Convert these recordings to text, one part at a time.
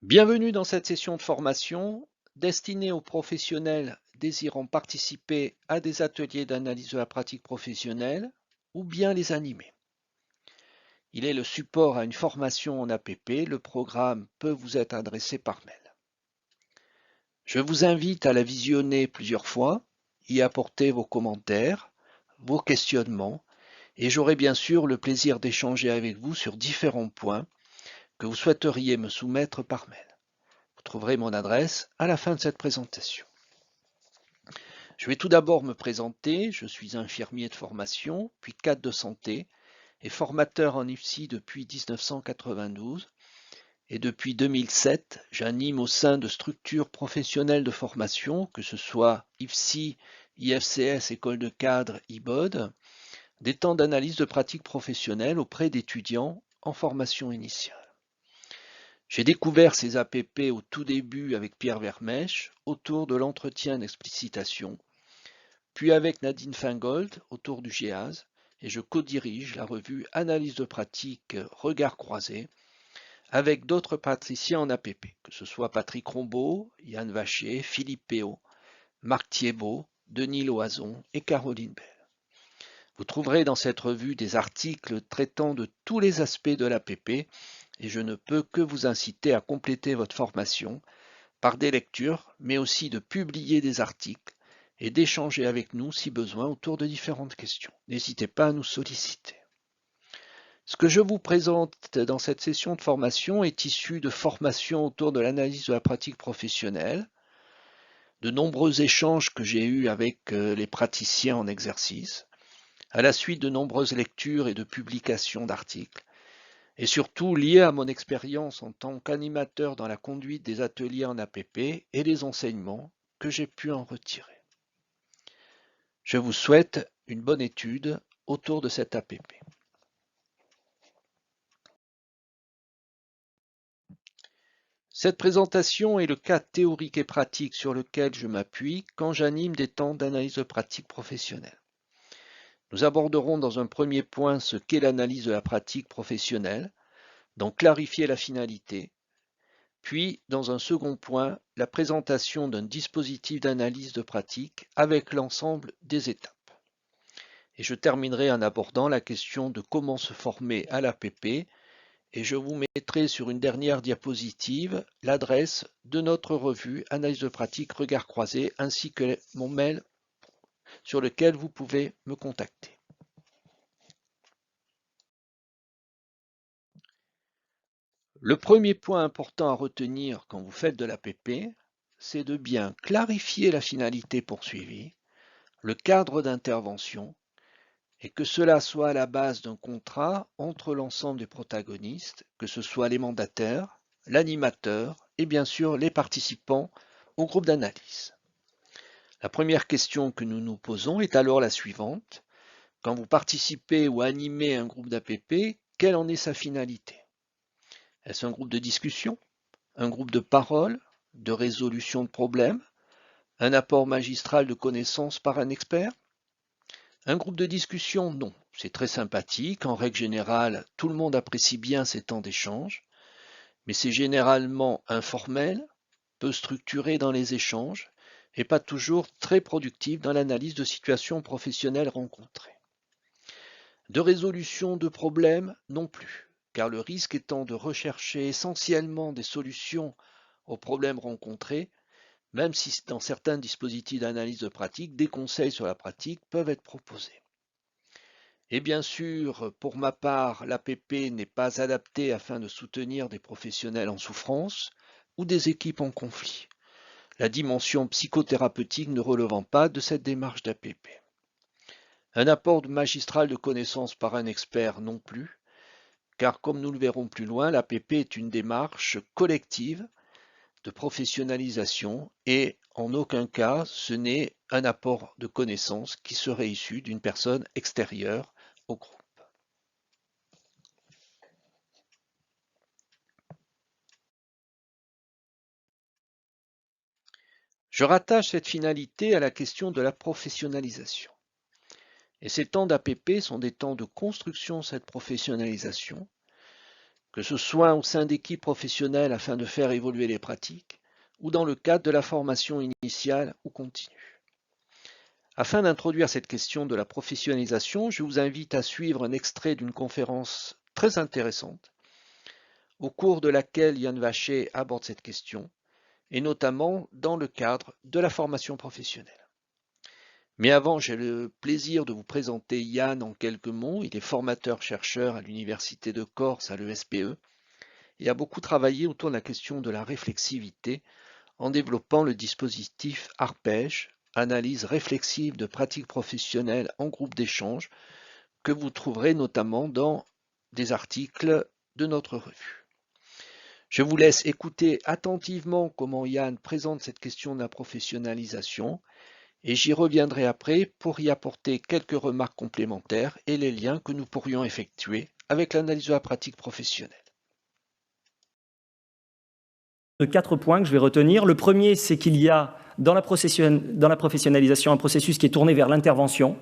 Bienvenue dans cette session de formation destinée aux professionnels désirant participer à des ateliers d'analyse de la pratique professionnelle ou bien les animer. Il est le support à une formation en APP. Le programme peut vous être adressé par mail. Je vous invite à la visionner plusieurs fois, y apporter vos commentaires, vos questionnements, et j'aurai bien sûr le plaisir d'échanger avec vous sur différents points que vous souhaiteriez me soumettre par mail. Vous trouverez mon adresse à la fin de cette présentation. Je vais tout d'abord me présenter. Je suis infirmier de formation, puis cadre de santé et formateur en IFSI depuis 1992. Et depuis 2007, j'anime au sein de structures professionnelles de formation, que ce soit IFSI, IFCS, École de cadre, IBOD, des temps d'analyse de pratique professionnelle auprès d'étudiants en formation initiale. J'ai découvert ces APP au tout début avec Pierre Vermèche autour de l'entretien d'explicitation, puis avec Nadine Fingold autour du GEAS, et je co-dirige la revue Analyse de pratique Regard croisé avec d'autres praticiens en APP, que ce soit Patrick Rombaud, Yann Vacher, Philippe Péot, Marc Thiebaud, Denis Loison et Caroline Bell. Vous trouverez dans cette revue des articles traitant de tous les aspects de l'APP et je ne peux que vous inciter à compléter votre formation par des lectures, mais aussi de publier des articles et d'échanger avec nous si besoin autour de différentes questions. N'hésitez pas à nous solliciter. Ce que je vous présente dans cette session de formation est issu de formations autour de l'analyse de la pratique professionnelle, de nombreux échanges que j'ai eus avec les praticiens en exercice, à la suite de nombreuses lectures et de publications d'articles, et surtout lié à mon expérience en tant qu'animateur dans la conduite des ateliers en APP et les enseignements que j'ai pu en retirer. Je vous souhaite une bonne étude autour de cette APP. Cette présentation est le cas théorique et pratique sur lequel je m'appuie quand j'anime des temps d'analyse de pratique professionnelle. Nous aborderons dans un premier point ce qu'est l'analyse de la pratique professionnelle, donc clarifier la finalité, puis dans un second point, la présentation d'un dispositif d'analyse de pratique avec l'ensemble des étapes. Et je terminerai en abordant la question de comment se former à l'APP et je vous mettrai sur une dernière diapositive l'adresse de notre revue Analyse de pratique Regard croisé ainsi que mon mail sur lequel vous pouvez me contacter. Le premier point important à retenir quand vous faites de l'APP, c'est de bien clarifier la finalité poursuivie, le cadre d'intervention et que cela soit à la base d'un contrat entre l'ensemble des protagonistes, que ce soit les mandataires, l'animateur et bien sûr les participants au groupe d'analyse. La première question que nous nous posons est alors la suivante. Quand vous participez ou animez un groupe d'APP, quelle en est sa finalité? Est-ce un groupe de discussion, un groupe de parole, de résolution de problèmes, un apport magistral de connaissances par un expert? Un groupe de discussion, non. C'est très sympathique, en règle générale, tout le monde apprécie bien ces temps d'échange, mais c'est généralement informel, peu structuré dans les échanges et pas toujours très productif dans l'analyse de situations professionnelles rencontrées. De résolution de problèmes non plus, car le risque étant de rechercher essentiellement des solutions aux problèmes rencontrés, même si dans certains dispositifs d'analyse de pratique, des conseils sur la pratique peuvent être proposés. Et bien sûr, pour ma part, l'APP n'est pas adaptée afin de soutenir des professionnels en souffrance ou des équipes en conflit, la dimension psychothérapeutique ne relevant pas de cette démarche d'APP. Un apport magistral de connaissances par un expert non plus, car comme nous le verrons plus loin, l'APP est une démarche collective de professionnalisation et en aucun cas ce n'est un apport de connaissances qui serait issu d'une personne extérieure au groupe. Je rattache cette finalité à la question de la professionnalisation. Et ces temps d'APP sont des temps de construction de cette professionnalisation, que ce soit au sein d'équipes professionnelles afin de faire évoluer les pratiques, ou dans le cadre de la formation initiale ou continue. Afin d'introduire cette question de la professionnalisation, je vous invite à suivre un extrait d'une conférence très intéressante, au cours de laquelle Yann Vacher aborde cette question, et notamment dans le cadre de la formation professionnelle. Mais avant, j'ai le plaisir de vous présenter Yann en quelques mots. Il est formateur-chercheur à l'Université de Corse à l'ESPE et a beaucoup travaillé autour de la question de la réflexivité en développant le dispositif Arpège, analyse réflexive de pratiques professionnelles en groupe d'échange, que vous trouverez notamment dans des articles de notre revue. Je vous laisse écouter attentivement comment Yann présente cette question de la professionnalisation et j'y reviendrai après pour y apporter quelques remarques complémentaires et les liens que nous pourrions effectuer avec l'analyse de la pratique professionnelle. De 4 points que je vais retenir. Le premier, c'est qu'il y a dans la professionnalisation un processus qui est tourné vers l'intervention,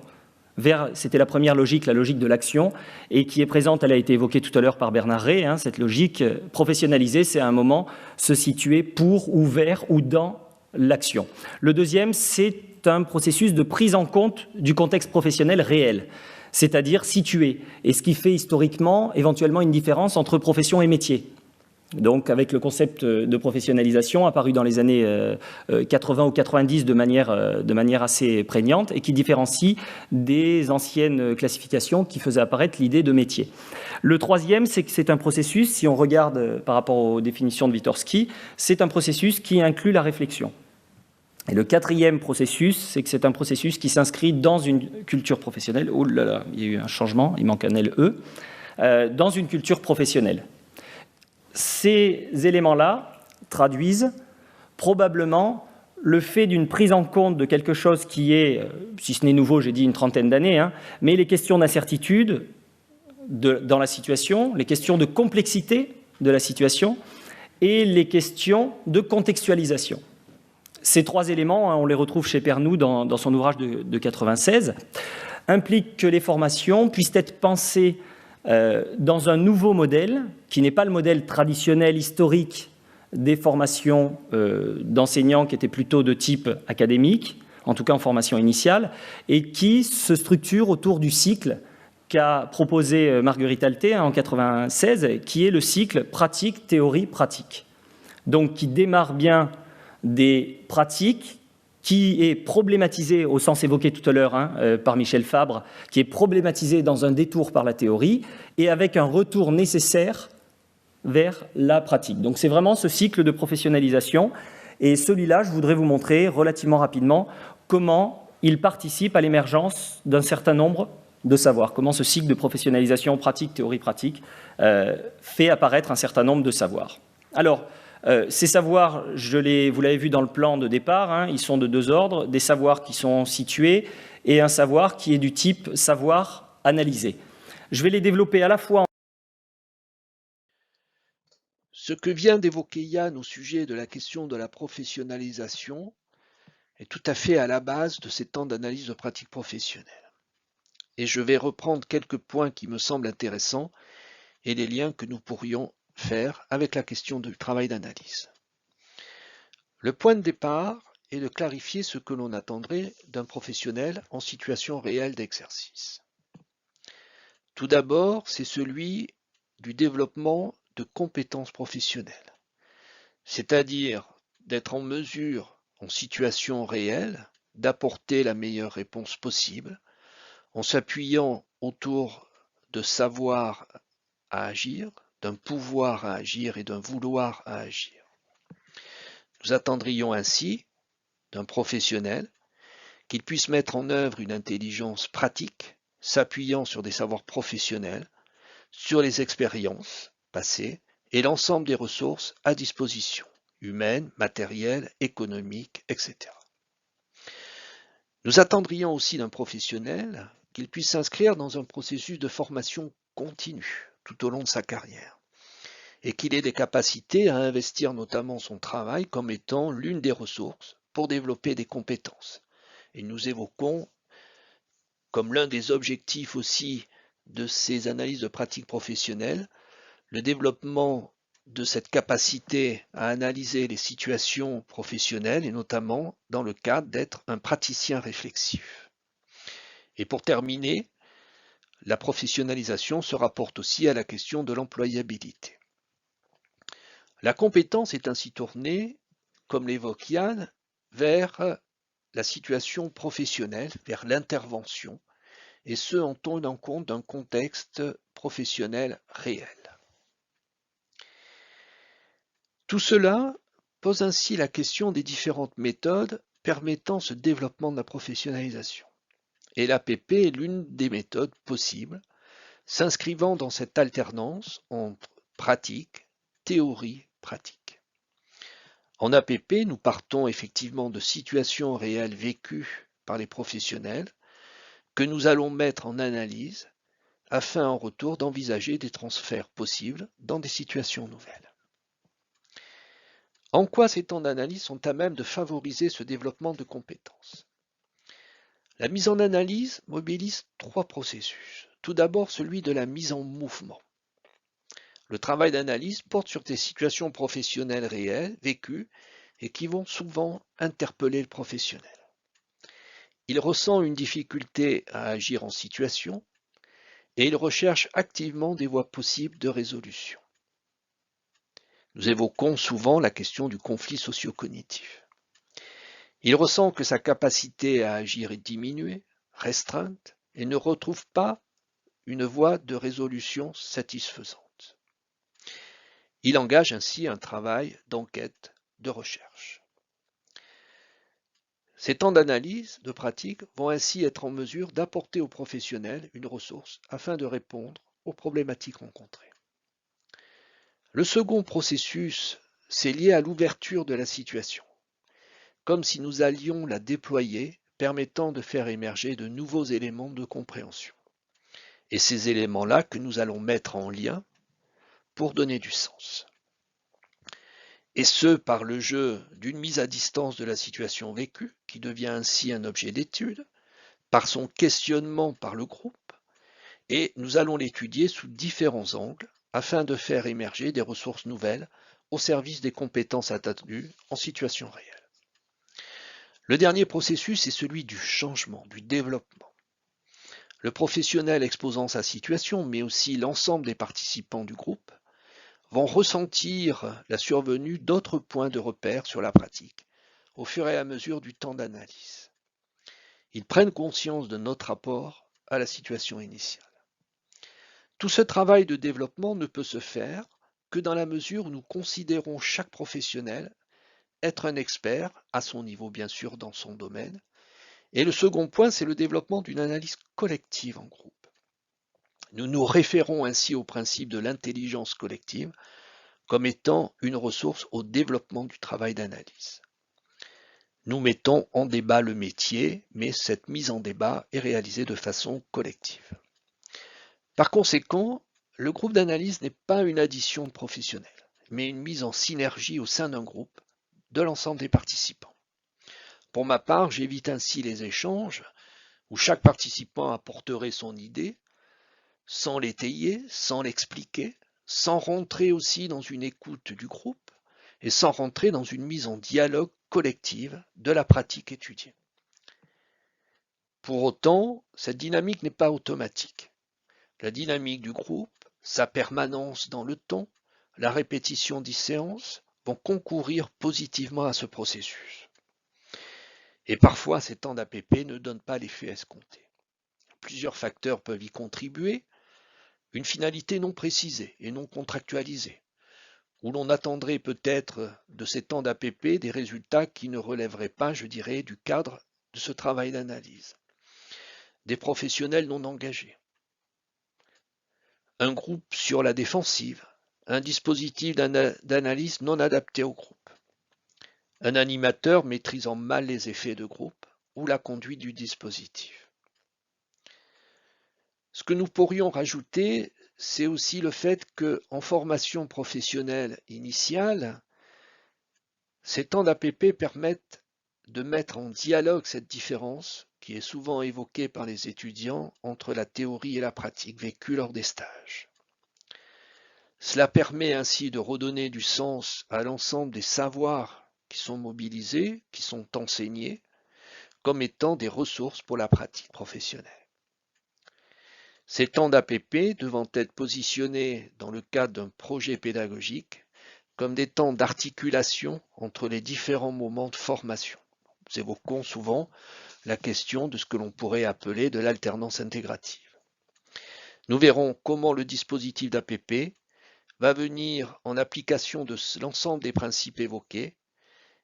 c'était la première logique, la logique de l'action, et qui est présente, elle a été évoquée tout à l'heure par Bernard Rey, cette logique professionnalisée, c'est à un moment se situer pour ou vers ou dans l'action. Le deuxième, c'est un processus de prise en compte du contexte professionnel réel, c'est-à-dire situé, et ce qui fait historiquement éventuellement une différence entre profession et métier. Donc avec le concept de professionnalisation apparu dans les années 80 ou 90 de manière assez prégnante et qui différencie des anciennes classifications qui faisaient apparaître l'idée de métier. Le troisième, c'est que c'est un processus, si on regarde par rapport aux définitions de Vygotsky, c'est un processus qui inclut la réflexion. Et le quatrième processus, c'est que c'est un processus qui s'inscrit dans une culture professionnelle. Oh là là, il y a eu un changement, il manque un LE. Dans une culture professionnelle. Ces éléments-là traduisent probablement le fait d'une prise en compte de quelque chose qui est, si ce n'est nouveau, j'ai dit une trentaine d'années, mais les questions d'incertitude dans la situation, les questions de complexité de la situation et les questions de contextualisation. Ces trois éléments, on les retrouve chez Pernoud dans son ouvrage de 1996, impliquent que les formations puissent être pensées dans un nouveau modèle, qui n'est pas le modèle traditionnel historique des formations d'enseignants qui étaient plutôt de type académique, en tout cas en formation initiale, et qui se structure autour du cycle qu'a proposé Marguerite Alté en 1996, qui est le cycle pratique, théorie, pratique. Donc qui démarre bien des pratiques, qui est problématisé au sens évoqué tout à l'heure par Michel Fabre, qui est problématisé dans un détour par la théorie et avec un retour nécessaire vers la pratique. Donc c'est vraiment ce cycle de professionnalisation et celui-là, je voudrais vous montrer relativement rapidement comment il participe à l'émergence d'un certain nombre de savoirs, comment ce cycle de professionnalisation pratique, théorie, pratique fait apparaître un certain nombre de savoirs. Alors, ces savoirs, vous l'avez vu dans le plan de départ, ils sont de deux ordres, des savoirs qui sont situés et un savoir qui est du type savoir analysé. Je vais les développer à la fois. Ce que vient d'évoquer Yann au sujet de la question de la professionnalisation est tout à fait à la base de ces temps d'analyse de pratique professionnelle. Et je vais reprendre quelques points qui me semblent intéressants et les liens que nous pourrions faire avec la question du travail d'analyse. Le point de départ est de clarifier ce que l'on attendrait d'un professionnel en situation réelle d'exercice. Tout d'abord, c'est celui du développement de compétences professionnelles, c'est-à-dire d'être en mesure, en situation réelle, d'apporter la meilleure réponse possible, en s'appuyant autour de savoir à agir, d'un pouvoir à agir et d'un vouloir à agir. Nous attendrions ainsi d'un professionnel qu'il puisse mettre en œuvre une intelligence pratique, s'appuyant sur des savoirs professionnels, sur les expériences passées et l'ensemble des ressources à disposition, humaines, matérielles, économiques, etc. Nous attendrions aussi d'un professionnel qu'il puisse s'inscrire dans un processus de formation continue tout au long de sa carrière et qu'il ait des capacités à investir notamment son travail comme étant l'une des ressources pour développer des compétences. Et nous évoquons comme l'un des objectifs aussi de ces analyses de pratique professionnelle le développement de cette capacité à analyser les situations professionnelles et notamment dans le cadre d'être un praticien réflexif. Et pour terminer, la professionnalisation se rapporte aussi à la question de l'employabilité. La compétence est ainsi tournée, comme l'évoque Yann, vers la situation professionnelle, vers l'intervention, et ce en tenant compte d'un contexte professionnel réel. Tout cela pose ainsi la question des différentes méthodes permettant ce développement de la professionnalisation. Et l'APP est l'une des méthodes possibles, s'inscrivant dans cette alternance entre pratique, théorie, pratique. En APP, nous partons effectivement de situations réelles vécues par les professionnels que nous allons mettre en analyse afin en retour d'envisager des transferts possibles dans des situations nouvelles. En quoi ces temps d'analyse sont à même de favoriser ce développement de compétences? La mise en analyse mobilise trois processus. Tout d'abord, celui de la mise en mouvement. Le travail d'analyse porte sur des situations professionnelles réelles, vécues, et qui vont souvent interpeller le professionnel. Il ressent une difficulté à agir en situation et il recherche activement des voies possibles de résolution. Nous évoquons souvent la question du conflit socio-cognitif. Il ressent que sa capacité à agir est diminuée, restreinte, et ne retrouve pas une voie de résolution satisfaisante. Il engage ainsi un travail d'enquête, de recherche. Ces temps d'analyse, de pratique, vont ainsi être en mesure d'apporter aux professionnels une ressource afin de répondre aux problématiques rencontrées. Le second processus, c'est lié à l'ouverture de la situation, comme si nous allions la déployer, permettant de faire émerger de nouveaux éléments de compréhension. Et ces éléments-là que nous allons mettre en lien pour donner du sens. Et ce, par le jeu d'une mise à distance de la situation vécue, qui devient ainsi un objet d'étude, par son questionnement par le groupe, et nous allons l'étudier sous différents angles afin de faire émerger des ressources nouvelles au service des compétences attendues en situation réelle. Le dernier processus est celui du changement, du développement. Le professionnel exposant sa situation, mais aussi l'ensemble des participants du groupe, vont ressentir la survenue d'autres points de repère sur la pratique au fur et à mesure du temps d'analyse. Ils prennent conscience de notre rapport à la situation initiale. Tout ce travail de développement ne peut se faire que dans la mesure où nous considérons chaque professionnel être un expert, à son niveau bien sûr dans son domaine. Et le second point, c'est le développement d'une analyse collective en groupe. Nous nous référons ainsi au principe de l'intelligence collective comme étant une ressource au développement du travail d'analyse. Nous mettons en débat le métier, mais cette mise en débat est réalisée de façon collective. Par conséquent, le groupe d'analyse n'est pas une addition de professionnels, mais une mise en synergie au sein d'un groupe de l'ensemble des participants. Pour ma part, j'évite ainsi les échanges où chaque participant apporterait son idée sans l'étayer, sans l'expliquer, sans rentrer aussi dans une écoute du groupe et sans rentrer dans une mise en dialogue collective de la pratique étudiée. Pour autant, cette dynamique n'est pas automatique. La dynamique du groupe, sa permanence dans le temps, la répétition des séances vont concourir positivement à ce processus. Et parfois, ces temps d'APP ne donnent pas l'effet escompté. Plusieurs facteurs peuvent y contribuer. Une finalité non précisée et non contractualisée, où l'on attendrait peut-être de ces temps d'APP des résultats qui ne relèveraient pas, je dirais, du cadre de ce travail d'analyse. Des professionnels non engagés. Un groupe sur la défensive. Un dispositif d'analyse non adapté au groupe. Un animateur maîtrisant mal les effets de groupe ou la conduite du dispositif. Ce que nous pourrions rajouter, c'est aussi le fait qu'en formation professionnelle initiale, ces temps d'APP permettent de mettre en dialogue cette différence qui est souvent évoquée par les étudiants entre la théorie et la pratique vécue lors des stages. Cela permet ainsi de redonner du sens à l'ensemble des savoirs qui sont mobilisés, qui sont enseignés, comme étant des ressources pour la pratique professionnelle. Ces temps d'APP devant être positionnés dans le cadre d'un projet pédagogique comme des temps d'articulation entre les différents moments de formation. Nous évoquons souvent la question de ce que l'on pourrait appeler de l'alternance intégrative. Nous verrons comment le dispositif d'APP va venir en application de l'ensemble des principes évoqués,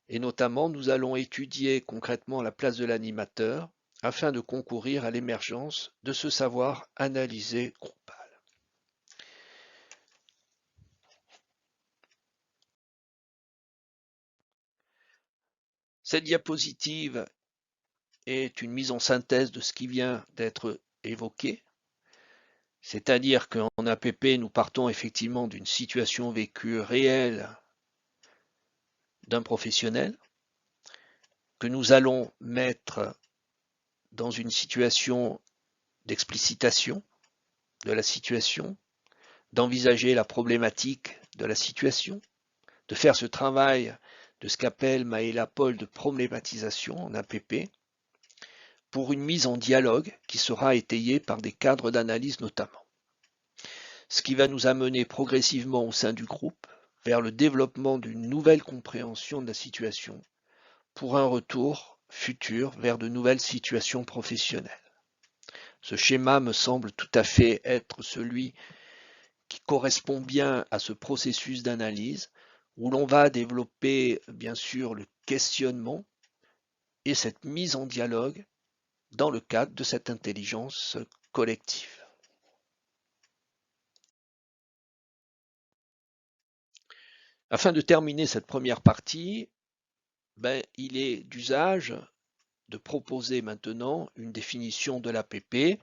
et notamment nous allons étudier concrètement la place de l'animateur afin de concourir à l'émergence de ce savoir analysé groupal. Cette diapositive est une mise en synthèse de ce qui vient d'être évoqué, c'est-à-dire qu'en APP, nous partons effectivement d'une situation vécue réelle d'un professionnel, que nous allons mettre dans une situation d'explicitation de la situation, d'envisager la problématique de la situation, de faire ce travail de ce qu'appelle Maëla Paul de problématisation en APP, pour une mise en dialogue qui sera étayée par des cadres d'analyse notamment. Ce qui va nous amener progressivement au sein du groupe vers le développement d'une nouvelle compréhension de la situation pour un retour futur vers de nouvelles situations professionnelles. Ce schéma me semble tout à fait être celui qui correspond bien à ce processus d'analyse où l'on va développer bien sûr le questionnement et cette mise en dialogue dans le cadre de cette intelligence collective. Afin de terminer cette première partie, il est d'usage de proposer maintenant une définition de l'APP.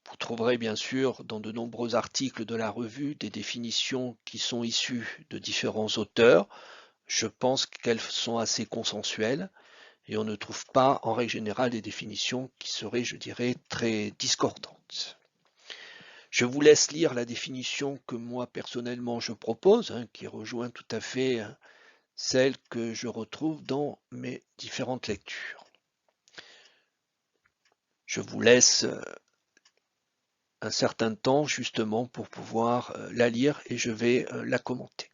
Vous trouverez bien sûr dans de nombreux articles de la revue des définitions qui sont issues de différents auteurs. Je pense qu'elles sont assez consensuelles et on ne trouve pas en règle générale des définitions qui seraient, je dirais, très discordantes. Je vous laisse lire la définition que moi personnellement je propose, qui rejoint tout à fait celle que je retrouve dans mes différentes lectures. Je vous laisse un certain temps justement pour pouvoir la lire et je vais la commenter.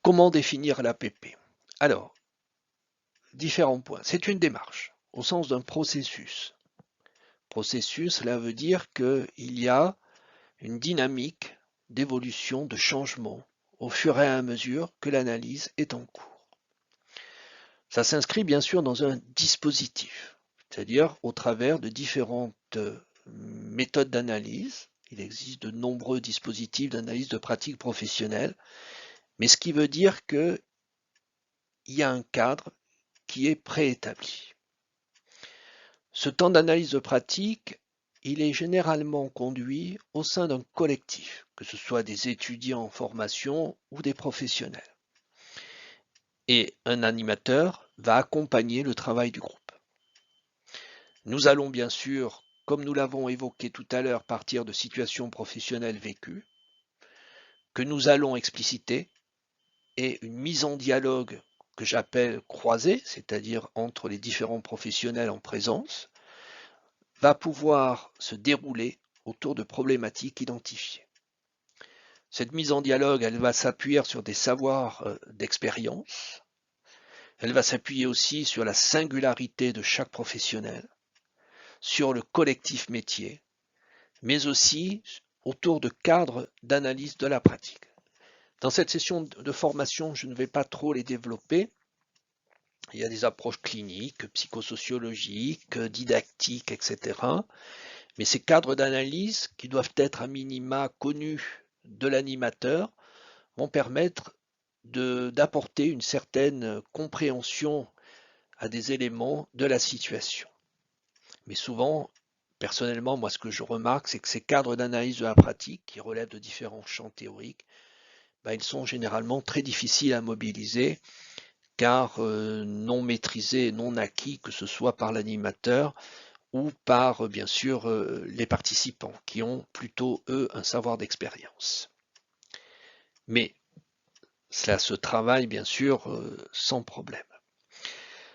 Comment définir l'APP? Alors, différents points. C'est une démarche, au sens d'un processus. Processus, cela veut dire qu'il y a une dynamique d'évolution, de changement, au fur et à mesure que l'analyse est en cours. Ça s'inscrit bien sûr dans un dispositif, c'est-à-dire au travers de différentes méthodes d'analyse. Il existe de nombreux dispositifs d'analyse de pratiques professionnelles, mais ce qui veut dire qu'il y a un cadre qui est préétabli. Ce temps d'analyse de pratique, il est généralement conduit au sein d'un collectif, que ce soit des étudiants en formation ou des professionnels. Et un animateur va accompagner le travail du groupe. Nous allons bien sûr, comme nous l'avons évoqué tout à l'heure, partir de situations professionnelles vécues, que nous allons expliciter, et une mise en dialogue que j'appelle croisée, c'est-à-dire entre les différents professionnels en présence, va pouvoir se dérouler autour de problématiques identifiées. Cette mise en dialogue, elle va s'appuyer sur des savoirs d'expérience, elle va s'appuyer aussi sur la singularité de chaque professionnel, sur le collectif métier, mais aussi autour de cadres d'analyse de la pratique. Dans cette session de formation, je ne vais pas trop les développer. Il y a des approches cliniques, psychosociologiques, didactiques, etc. Mais ces cadres d'analyse, qui doivent être à minima connus de l'animateur, vont permettre d'apporter une certaine compréhension à des éléments de la situation. Mais souvent, personnellement, moi ce que je remarque, c'est que ces cadres d'analyse de la pratique, qui relèvent de différents champs théoriques, ils sont généralement très difficiles à mobiliser, car non maîtrisés, non acquis, que ce soit par l'animateur ou par, bien sûr, les participants, qui ont plutôt, eux, un savoir d'expérience. Mais cela se travaille, bien sûr, sans problème.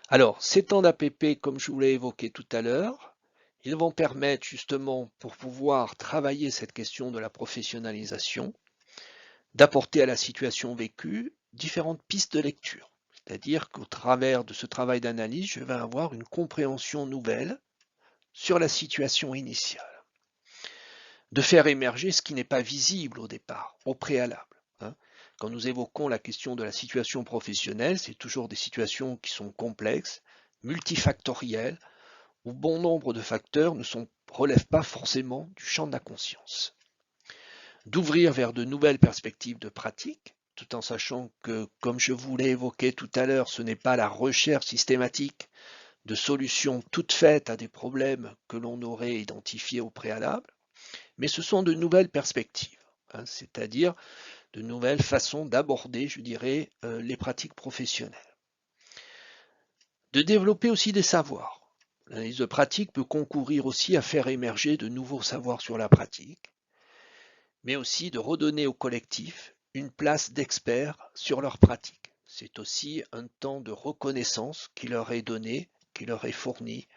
Alors, ces temps d'APP, comme je vous l'ai évoqué tout à l'heure, ils vont permettre justement, pour pouvoir travailler cette question de la professionnalisation, d'apporter à la situation vécue différentes pistes de lecture. C'est-à-dire qu'au travers de ce travail d'analyse, je vais avoir une compréhension nouvelle sur la situation initiale. De faire émerger ce qui n'est pas visible au départ, au préalable. Quand nous évoquons la question de la situation professionnelle, c'est toujours des situations qui sont complexes, multifactorielles, où bon nombre de facteurs ne relèvent pas forcément du champ de la conscience. D'ouvrir vers de nouvelles perspectives de pratique, tout en sachant que, comme je vous l'ai évoqué tout à l'heure, ce n'est pas la recherche systématique de solutions toutes faites à des problèmes que l'on aurait identifiés au préalable, mais ce sont de nouvelles perspectives, c'est-à-dire de nouvelles façons d'aborder, je dirais, les pratiques professionnelles. De développer aussi des savoirs. L'analyse de pratique peut concourir aussi à faire émerger de nouveaux savoirs sur la pratique, mais aussi de redonner au collectif une place d'experts sur leur pratique. C'est aussi un temps de reconnaissance qui leur est donné, qui leur est fourni,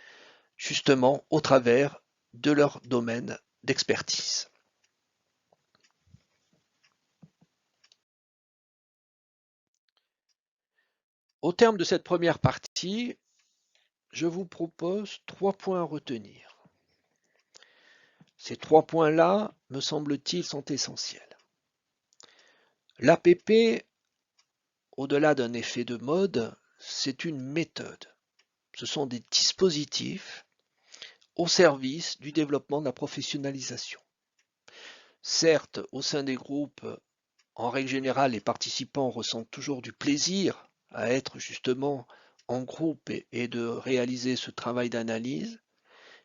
justement au travers de leur domaine d'expertise. Au terme de cette première partie, je vous propose 3 points à retenir. Ces 3 points-là, me semble-t-il, sont essentiels. L'APP, au-delà d'un effet de mode, c'est une méthode. Ce sont des dispositifs au service du développement de la professionnalisation. Certes, au sein des groupes, en règle générale, les participants ressentent toujours du plaisir à être justement en groupe et de réaliser ce travail d'analyse,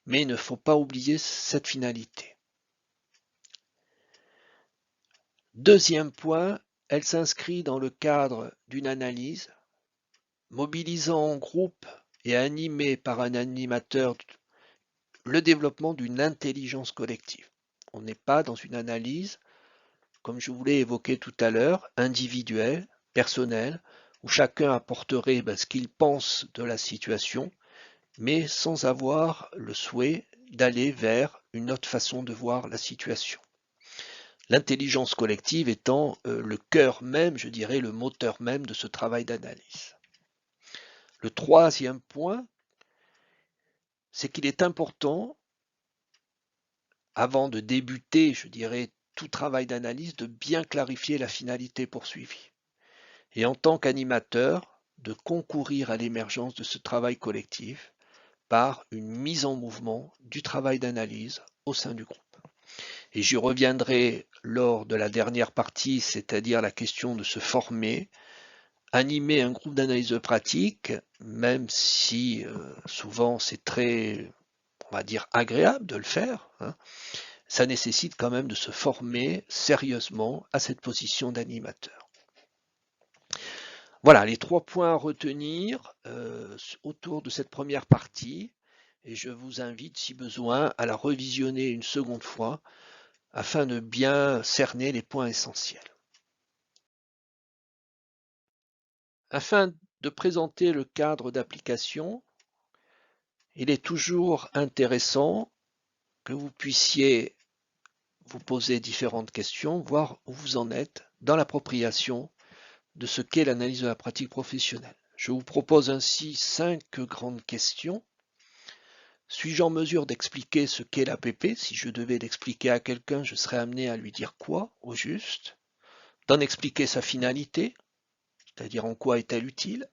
mais il ne faut pas oublier cette finalité. Deuxième point, elle s'inscrit dans le cadre d'une analyse, mobilisant en groupe et animée par un animateur le développement d'une intelligence collective. On n'est pas dans une analyse, comme je vous l'ai évoqué tout à l'heure, individuelle, personnelle, où chacun apporterait ce qu'il pense de la situation, mais sans avoir le souhait d'aller vers une autre façon de voir la situation. L'intelligence collective étant le cœur même, je dirais, le moteur même de ce travail d'analyse. Le troisième point, c'est qu'il est important, avant de débuter, je dirais, tout travail d'analyse, de bien clarifier la finalité poursuivie. Et en tant qu'animateur, de concourir à l'émergence de ce travail collectif par une mise en mouvement du travail d'analyse au sein du groupe. Et j'y reviendrai lors de la dernière partie, c'est-à-dire la question de se former, animer un groupe d'analyse de pratique, même si souvent c'est très, on va dire, agréable de le faire, ça nécessite quand même de se former sérieusement à cette position d'animateur. Voilà les 3 points à retenir autour de cette première partie, et je vous invite, si besoin, à la revisionner une seconde fois afin de bien cerner les points essentiels. Afin de présenter le cadre d'application, il est toujours intéressant que vous puissiez vous poser différentes questions, voir où vous en êtes dans l'appropriation de ce qu'est l'analyse de la pratique professionnelle. Je vous propose ainsi 5 grandes questions. Suis-je en mesure d'expliquer ce qu'est l'APP? Si je devais l'expliquer à quelqu'un, je serais amené à lui dire quoi au juste? D'en expliquer sa finalité, c'est-à-dire en quoi est-elle utile?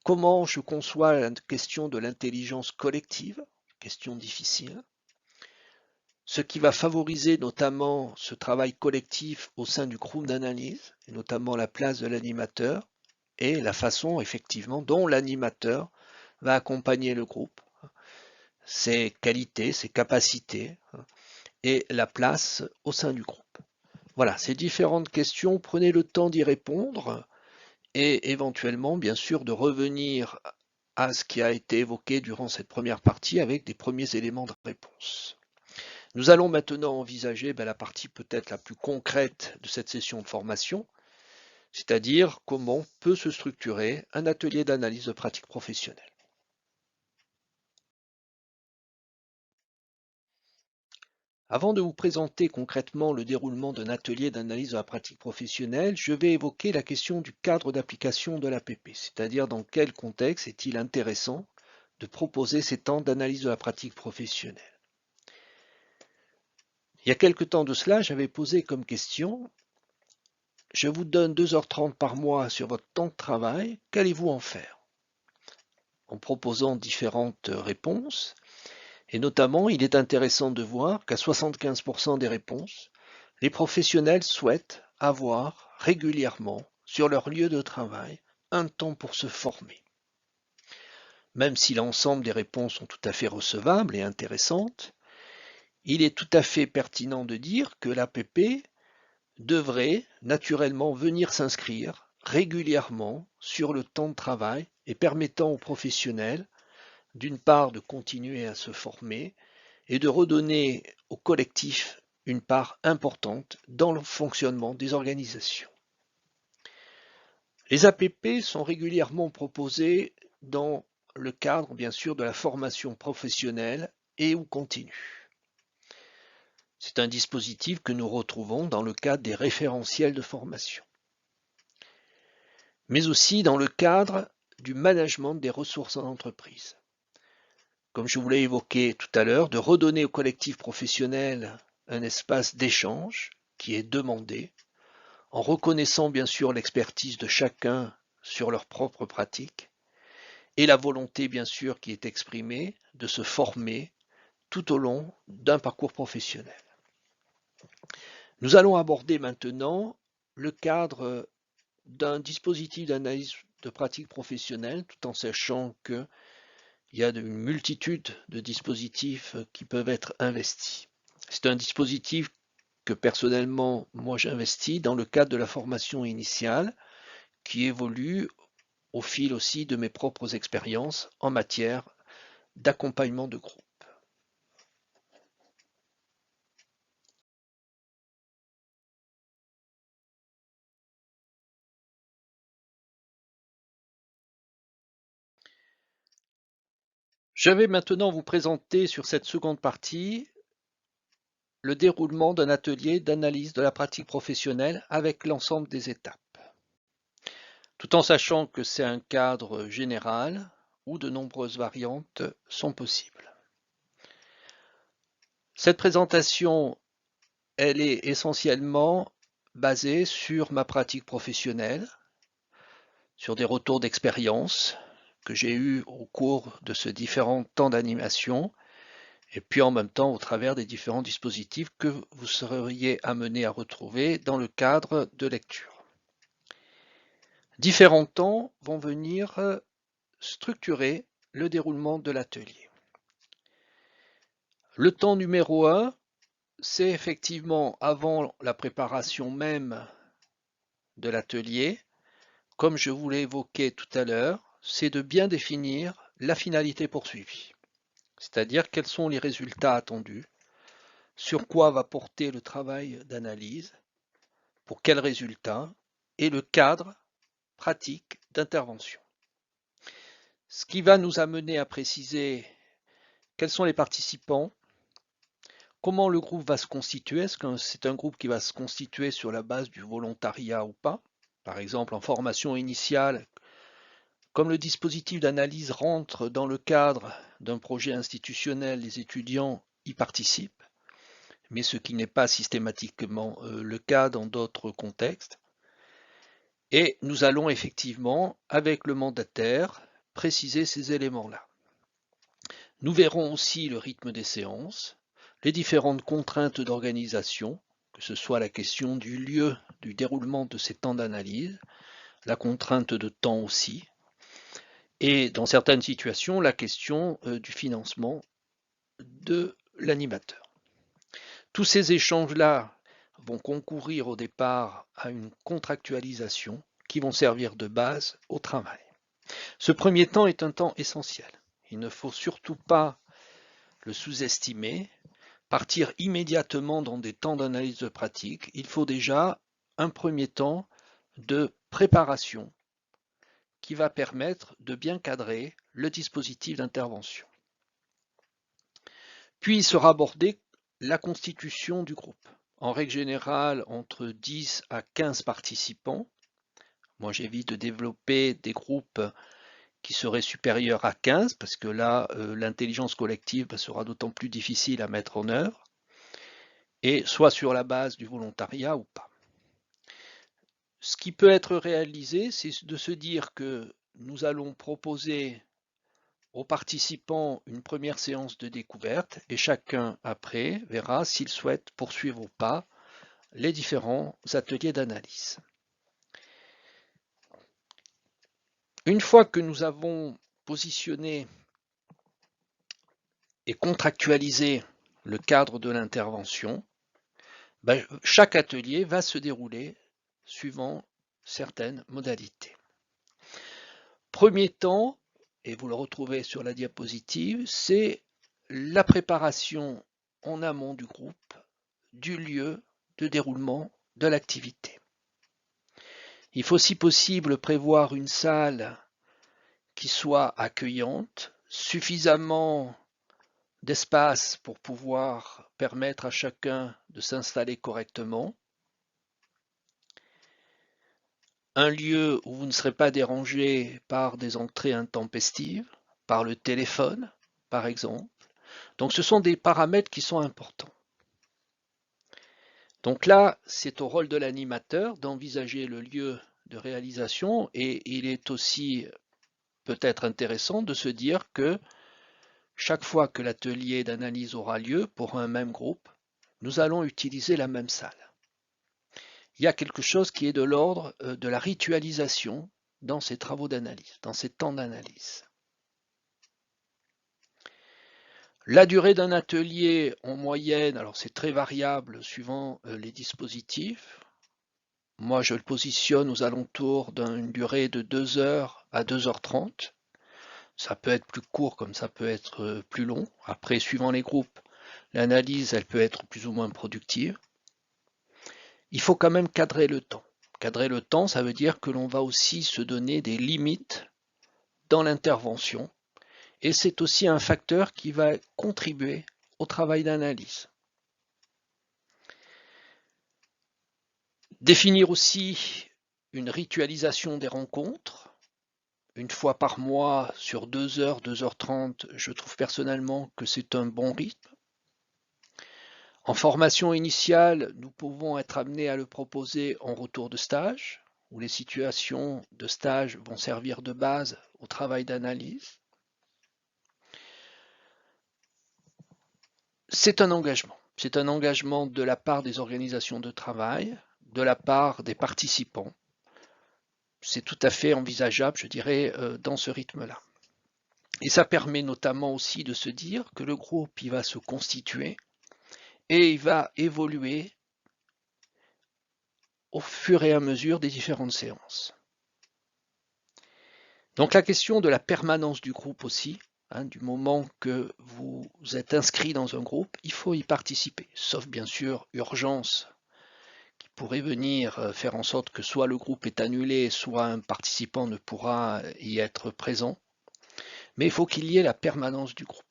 Comment je conçois la question de l'intelligence collective? Question difficile. ce qui va favoriser notamment ce travail collectif au sein du groupe d'analyse, et notamment la place de l'animateur et la façon effectivement dont l'animateur va accompagner le groupe, ses qualités, ses capacités et la place au sein du groupe. Voilà, ces différentes questions, prenez le temps d'y répondre et éventuellement, bien sûr, de revenir à ce qui a été évoqué durant cette première partie avec des premiers éléments de réponse. Nous allons maintenant envisager la partie peut-être la plus concrète de cette session de formation, c'est-à-dire comment peut se structurer un atelier d'analyse de pratique professionnelle. Avant de vous présenter concrètement le déroulement d'un atelier d'analyse de la pratique professionnelle, je vais évoquer la question du cadre d'application de l'APP, c'est-à-dire dans quel contexte est-il intéressant de proposer ces temps d'analyse de la pratique professionnelle. Il y a quelque temps de cela, j'avais posé comme question, je vous donne 2h30 par mois sur votre temps de travail, qu'allez-vous en faire? En proposant différentes réponses, et notamment, il est intéressant de voir qu'à 75% des réponses, les professionnels souhaitent avoir régulièrement sur leur lieu de travail un temps pour se former. Même si l'ensemble des réponses sont tout à fait recevables et intéressantes, il est tout à fait pertinent de dire que l'APP devrait naturellement venir s'inscrire régulièrement sur le temps de travail et permettant aux professionnels d'une part de continuer à se former et de redonner au collectif une part importante dans le fonctionnement des organisations. Les APP sont régulièrement proposés dans le cadre, bien sûr, de la formation professionnelle et ou continue. C'est un dispositif que nous retrouvons dans le cadre des référentiels de formation, mais aussi dans le cadre du management des ressources en entreprise. Comme je vous l'ai évoqué tout à l'heure, de redonner au collectif professionnel un espace d'échange qui est demandé, en reconnaissant bien sûr l'expertise de chacun sur leurs propres pratiques, et la volonté bien sûr qui est exprimée de se former tout au long d'un parcours professionnel. Nous allons aborder maintenant le cadre d'un dispositif d'analyse de pratique professionnelle, tout en sachant qu'il y a une multitude de dispositifs qui peuvent être investis. C'est un dispositif que personnellement, moi j'investis dans le cadre de la formation initiale qui évolue au fil aussi de mes propres expériences en matière d'accompagnement de groupe. Je vais maintenant vous présenter sur cette seconde partie le déroulement d'un atelier d'analyse de la pratique professionnelle avec l'ensemble des étapes, tout en sachant que c'est un cadre général où de nombreuses variantes sont possibles. Cette présentation, elle est essentiellement basée sur ma pratique professionnelle, sur des retours d'expérience que j'ai eus au cours de ce différent temps d'animation, et puis en même temps au travers des différents dispositifs que vous seriez amenés à retrouver dans le cadre de lecture. Différents temps vont venir structurer le déroulement de l'atelier. Le temps numéro 1, c'est effectivement avant la préparation même de l'atelier. Comme je vous l'ai évoqué tout à l'heure, c'est de bien définir la finalité poursuivie, c'est-à-dire quels sont les résultats attendus, sur quoi va porter le travail d'analyse, pour quels résultats, et le cadre pratique d'intervention. Ce qui va nous amener à préciser quels sont les participants, comment le groupe va se constituer, est-ce que c'est un groupe qui va se constituer sur la base du volontariat ou pas, par exemple en formation initiale, comme le dispositif d'analyse rentre dans le cadre d'un projet institutionnel, les étudiants y participent, mais ce qui n'est pas systématiquement le cas dans d'autres contextes. Et nous allons effectivement, avec le mandataire, préciser ces éléments-là. Nous verrons aussi le rythme des séances, les différentes contraintes d'organisation, que ce soit la question du lieu, du déroulement de ces temps d'analyse, la contrainte de temps aussi, et dans certaines situations, la question du financement de l'animateur. Tous ces échanges-là vont concourir au départ à une contractualisation qui vont servir de base au travail. Ce premier temps est un temps essentiel. Il ne faut surtout pas le sous-estimer. Partir immédiatement dans des temps d'analyse de pratique, il faut déjà un premier temps de préparation qui va permettre de bien cadrer le dispositif d'intervention. Puis sera abordée la constitution du groupe. En règle générale, entre 10 à 15 participants. Moi, j'évite de développer des groupes qui seraient supérieurs à 15 parce que là, l'intelligence collective sera d'autant plus difficile à mettre en œuvre, et soit sur la base du volontariat ou pas. Ce qui peut être réalisé, c'est de se dire que nous allons proposer aux participants une première séance de découverte et chacun après verra s'il souhaite poursuivre ou pas les différents ateliers d'analyse. Une fois que nous avons positionné et contractualisé le cadre de l'intervention, chaque atelier va se dérouler suivant certaines modalités. Premier temps, et vous le retrouvez sur la diapositive, c'est la préparation en amont du groupe du lieu de déroulement de l'activité. Il faut si possible prévoir une salle qui soit accueillante, suffisamment d'espace pour pouvoir permettre à chacun de s'installer correctement, un lieu où vous ne serez pas dérangé par des entrées intempestives, par le téléphone, par exemple. Donc ce sont des paramètres qui sont importants. Donc là, c'est au rôle de l'animateur d'envisager le lieu de réalisation, et il est aussi peut-être intéressant de se dire que chaque fois que l'atelier d'analyse aura lieu pour un même groupe, nous allons utiliser la même salle. Il y a quelque chose qui est de l'ordre de la ritualisation dans ces travaux d'analyse, dans ces temps d'analyse. La durée d'un atelier en moyenne, alors c'est très variable suivant les dispositifs. Moi, je le positionne aux alentours d'une durée de 2 heures à 2h30. Ça peut être plus court comme ça peut être plus long. Après, suivant les groupes, l'analyse, elle peut être plus ou moins productive. Il faut quand même cadrer le temps. Cadrer le temps, ça veut dire que l'on va aussi se donner des limites dans l'intervention. Et c'est aussi un facteur qui va contribuer au travail d'analyse. Définir aussi une ritualisation des rencontres. Une fois par mois sur 2 heures, 2h30, je trouve personnellement que c'est un bon rythme. En formation initiale, nous pouvons être amenés à le proposer en retour de stage, où les situations de stage vont servir de base au travail d'analyse. C'est un engagement de la part des organisations de travail, de la part des participants. C'est tout à fait envisageable, je dirais, dans ce rythme-là. Et ça permet notamment aussi de se dire que le groupe, il va se constituer et il va évoluer au fur et à mesure des différentes séances. Donc la question de la permanence du groupe aussi, du moment que vous êtes inscrit dans un groupe, il faut y participer, sauf bien sûr urgence qui pourrait venir faire en sorte que soit le groupe est annulé, soit un participant ne pourra y être présent. Mais il faut qu'il y ait la permanence du groupe.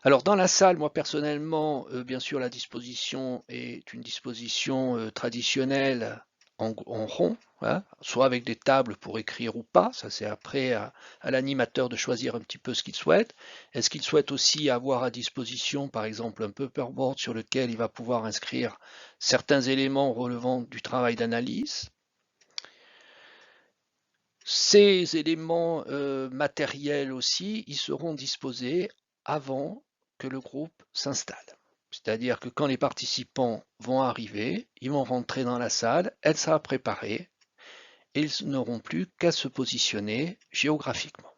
Alors dans la salle, moi personnellement, bien sûr la disposition est une disposition traditionnelle en rond, hein, soit avec des tables pour écrire ou pas, ça c'est après à l'animateur de choisir un petit peu ce qu'il souhaite. Est-ce qu'il souhaite aussi avoir à disposition par exemple un paperboard sur lequel il va pouvoir inscrire certains éléments relevant du travail d'analyse? Ces éléments matériels aussi, ils seront disposés avant que le groupe s'installe. C'est-à-dire que quand les participants vont arriver, ils vont rentrer dans la salle, elle sera préparée et ils n'auront plus qu'à se positionner géographiquement.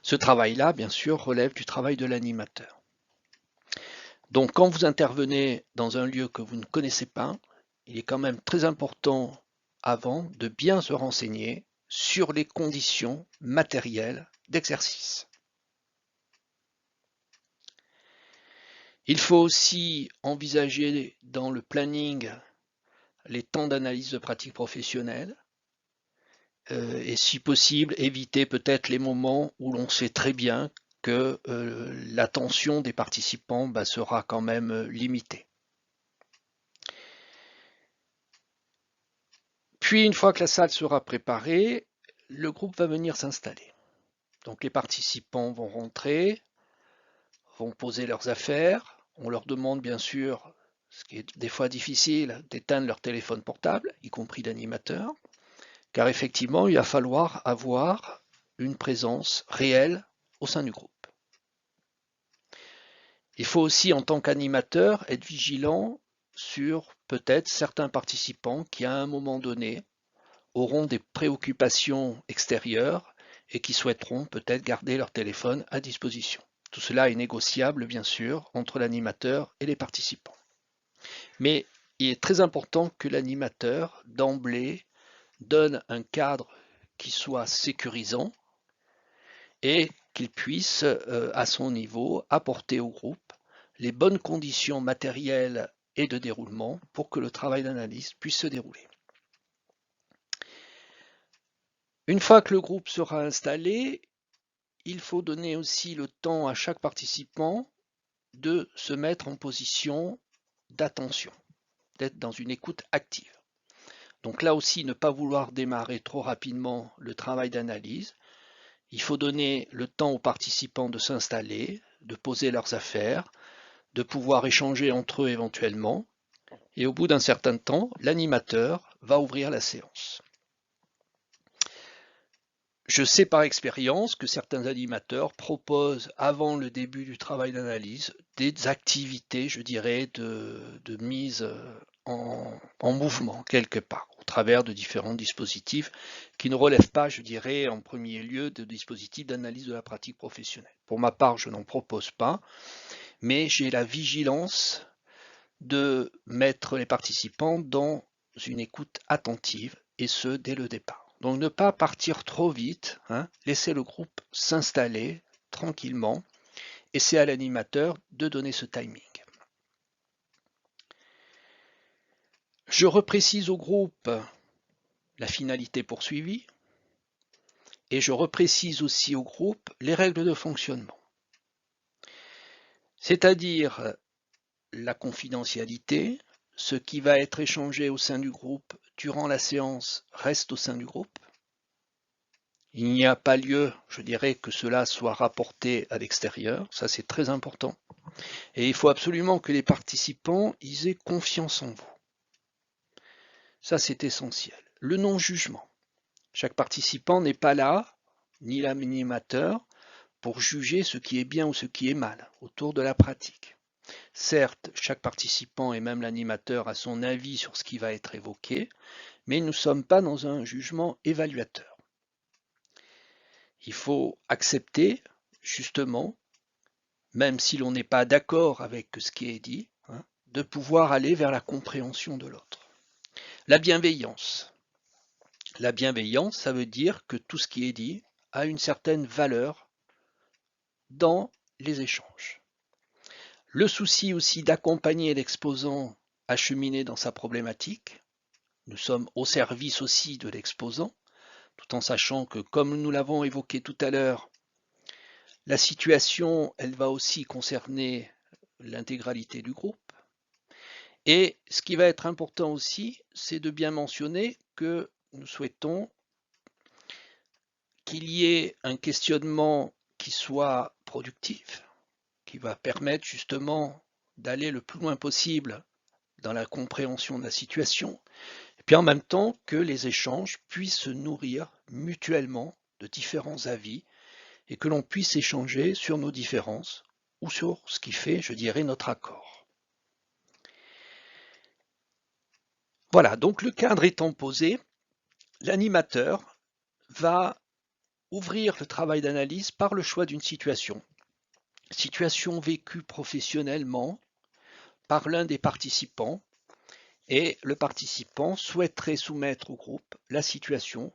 Ce travail-là, bien sûr, relève du travail de l'animateur. Donc quand vous intervenez dans un lieu que vous ne connaissez pas, il est quand même très important avant de bien se renseigner sur les conditions matérielles d'exercice. Il faut aussi envisager dans le planning les temps d'analyse de pratique professionnelle et si possible éviter peut-être les moments où l'on sait très bien que l'attention des participants sera quand même limitée. Puis une fois que la salle sera préparée, le groupe va venir s'installer. Donc les participants vont rentrer, vont poser leurs affaires. On leur demande bien sûr, ce qui est des fois difficile, d'éteindre leur téléphone portable, y compris l'animateur, car effectivement, il va falloir avoir une présence réelle au sein du groupe. Il faut aussi, en tant qu'animateur, être vigilant sur peut-être certains participants qui, à un moment donné, auront des préoccupations extérieures et qui souhaiteront peut-être garder leur téléphone à disposition. Tout cela est négociable, bien sûr, entre l'animateur et les participants. Mais il est très important que l'animateur, d'emblée, donne un cadre qui soit sécurisant et qu'il puisse, à son niveau, apporter au groupe les bonnes conditions matérielles et de déroulement pour que le travail d'analyse puisse se dérouler. Une fois que le groupe sera installé, il faut donner aussi le temps à chaque participant de se mettre en position d'attention, d'être dans une écoute active. Donc là aussi, ne pas vouloir démarrer trop rapidement le travail d'analyse. Il faut donner le temps aux participants de s'installer, de poser leurs affaires, de pouvoir échanger entre eux éventuellement. Et au bout d'un certain temps, l'animateur va ouvrir la séance. Je sais par expérience que certains animateurs proposent, avant le début du travail d'analyse, des activités, je dirais, de mise en mouvement quelque part, au travers de différents dispositifs qui ne relèvent pas, je dirais, en premier lieu de dispositifs d'analyse de la pratique professionnelle. Pour ma part, je n'en propose pas, mais j'ai la vigilance de mettre les participants dans une écoute attentive, et ce, dès le départ. Donc ne pas partir trop vite, laisser le groupe s'installer tranquillement, et c'est à l'animateur de donner ce timing. Je reprécise au groupe la finalité poursuivie, et je reprécise aussi au groupe les règles de fonctionnement. C'est-à-dire la confidentialité, ce qui va être échangé au sein du groupe durant la séance reste au sein du groupe. Il n'y a pas lieu, je dirais, que cela soit rapporté à l'extérieur, ça c'est très important. Et il faut absolument que les participants aient confiance en vous. Ça c'est essentiel. Le non-jugement. Chaque participant n'est pas là, ni l'animateur, pour juger ce qui est bien ou ce qui est mal autour de la pratique. Certes, chaque participant et même l'animateur a son avis sur ce qui va être évoqué, mais nous ne sommes pas dans un jugement évaluateur. Il faut accepter, justement, même si l'on n'est pas d'accord avec ce qui est dit, de pouvoir aller vers la compréhension de l'autre. La bienveillance. La bienveillance, ça veut dire que tout ce qui est dit a une certaine valeur dans les échanges. Le souci aussi d'accompagner l'exposant à cheminer dans sa problématique. Nous sommes au service aussi de l'exposant, tout en sachant que, comme nous l'avons évoqué tout à l'heure, la situation, elle va aussi concerner l'intégralité du groupe. Et ce qui va être important aussi, c'est de bien mentionner que nous souhaitons qu'il y ait un questionnement qui soit productif, qui va permettre justement d'aller le plus loin possible dans la compréhension de la situation, et puis en même temps que les échanges puissent se nourrir mutuellement de différents avis et que l'on puisse échanger sur nos différences ou sur ce qui fait, je dirais, notre accord. Voilà, donc le cadre étant posé, l'animateur va ouvrir le travail d'analyse par le choix d'une situation. Situation vécue professionnellement par l'un des participants, et le participant souhaiterait soumettre au groupe la situation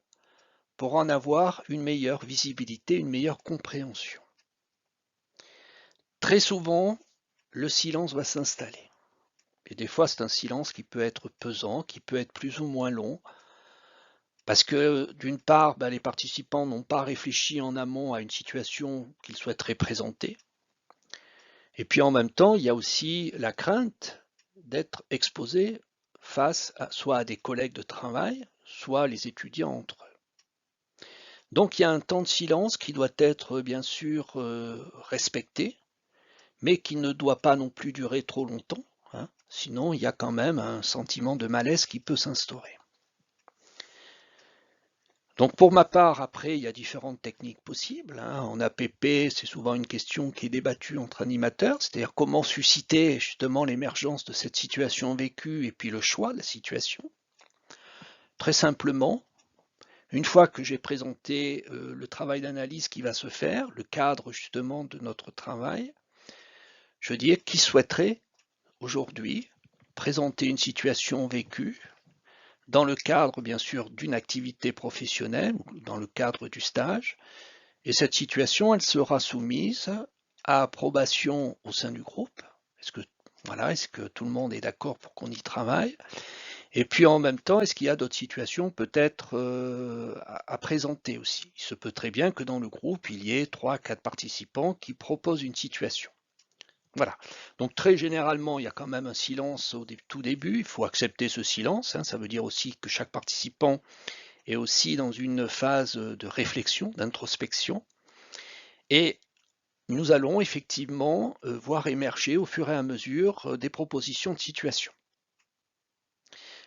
pour en avoir une meilleure visibilité, une meilleure compréhension. Très souvent, le silence va s'installer. Et des fois, c'est un silence qui peut être pesant, qui peut être plus ou moins long, parce que d'une part, les participants n'ont pas réfléchi en amont à une situation qu'ils souhaiteraient présenter. Et puis en même temps, il y a aussi la crainte d'être exposé face soit à des collègues de travail, soit les étudiants entre eux. Donc il y a un temps de silence qui doit être bien sûr respecté, mais qui ne doit pas non plus durer trop longtemps, hein, sinon il y a quand même un sentiment de malaise qui peut s'instaurer. Donc pour ma part, après, il y a différentes techniques possibles. En APP, c'est souvent une question qui est débattue entre animateurs, c'est-à-dire comment susciter justement l'émergence de cette situation vécue et puis le choix de la situation. Très simplement, une fois que j'ai présenté le travail d'analyse qui va se faire, le cadre justement de notre travail, je dis qui souhaiterait aujourd'hui présenter une situation vécue dans le cadre, bien sûr, d'une activité professionnelle, ou dans le cadre du stage. Et cette situation, elle sera soumise à approbation au sein du groupe. Est-ce que tout le monde est d'accord pour qu'on y travaille? Et puis en même temps, est-ce qu'il y a d'autres situations peut-être à présenter aussi? Il se peut très bien que dans le groupe, il y ait 3-4 participants qui proposent une situation. Voilà. Donc très généralement, il y a quand même un silence au tout début. Il faut accepter ce silence. Ça veut dire aussi que chaque participant est aussi dans une phase de réflexion, d'introspection. Et nous allons effectivement voir émerger au fur et à mesure des propositions de situation.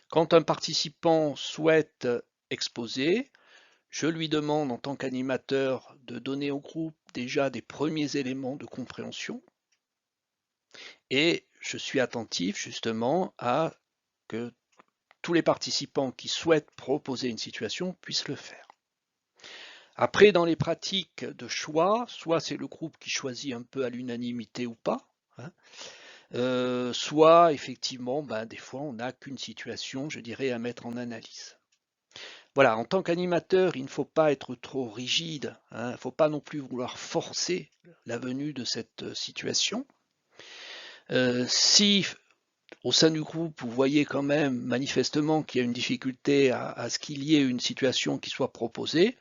Quand un participant souhaite exposer, je lui demande en tant qu'animateur de donner au groupe déjà des premiers éléments de compréhension. Et je suis attentif justement à que tous les participants qui souhaitent proposer une situation puissent le faire. Après, dans les pratiques de choix, soit c'est le groupe qui choisit un peu à l'unanimité ou pas, soit effectivement, des fois, on n'a qu'une situation, je dirais, à mettre en analyse. Voilà, en tant qu'animateur, il ne faut pas être trop rigide, il ne faut pas non plus vouloir forcer la venue de cette situation. Si au sein du groupe, vous voyez quand même manifestement qu'il y a une difficulté à ce qu'il y ait une situation qui soit proposée,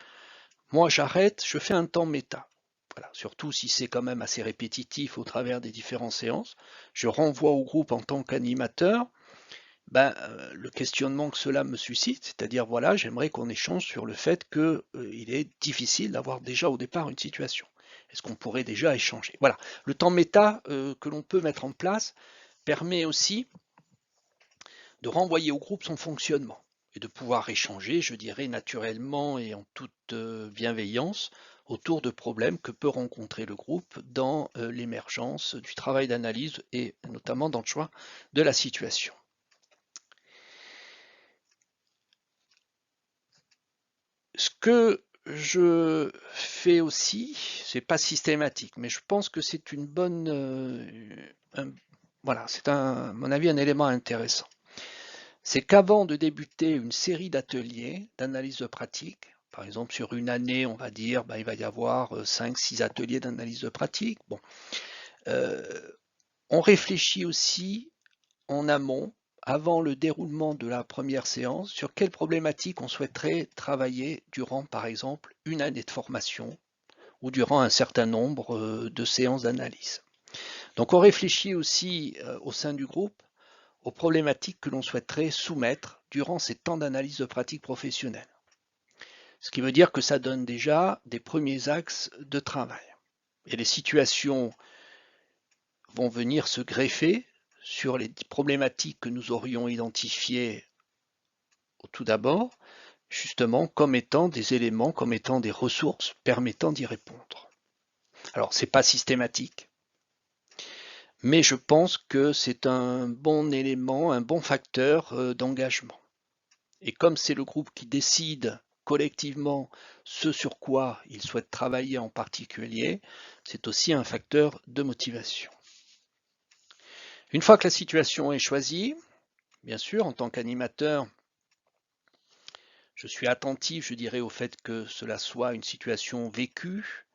moi j'arrête, je fais un temps méta. Voilà, surtout si c'est quand même assez répétitif au travers des différentes séances. Je renvoie au groupe en tant qu'animateur le questionnement que cela me suscite, c'est-à-dire voilà, j'aimerais qu'on échange sur le fait qu'il est difficile d'avoir déjà au départ une situation. Est-ce qu'on pourrait déjà échanger? Voilà, le temps méta que l'on peut mettre en place permet aussi de renvoyer au groupe son fonctionnement et de pouvoir échanger, je dirais, naturellement et en toute bienveillance autour de problèmes que peut rencontrer le groupe dans l'émergence du travail d'analyse et notamment dans le choix de la situation. Ce que je fais aussi, c'est pas systématique, mais je pense que c'est une bonne, voilà, c'est à mon avis un élément intéressant. C'est qu'avant de débuter une série d'ateliers d'analyse de pratique, par exemple sur une année, on va dire, il va y avoir 5-6 ateliers d'analyse de pratique. Bon, on réfléchit aussi en amont, avant le déroulement de la première séance, sur quelles problématiques on souhaiterait travailler durant, par exemple, une année de formation ou durant un certain nombre de séances d'analyse. Donc on réfléchit aussi au sein du groupe aux problématiques que l'on souhaiterait soumettre durant ces temps d'analyse de pratique professionnelle. Ce qui veut dire que ça donne déjà des premiers axes de travail. Et les situations vont venir se greffer sur les problématiques que nous aurions identifiées tout d'abord, justement comme étant des éléments, comme étant des ressources permettant d'y répondre. Alors, ce n'est pas systématique, mais je pense que c'est un bon élément, un bon facteur d'engagement. Et comme c'est le groupe qui décide collectivement ce sur quoi il souhaite travailler en particulier, c'est aussi un facteur de motivation. Une fois que la situation est choisie, bien sûr, en tant qu'animateur, je suis attentif, je dirais, au fait que cela soit une situation vécue,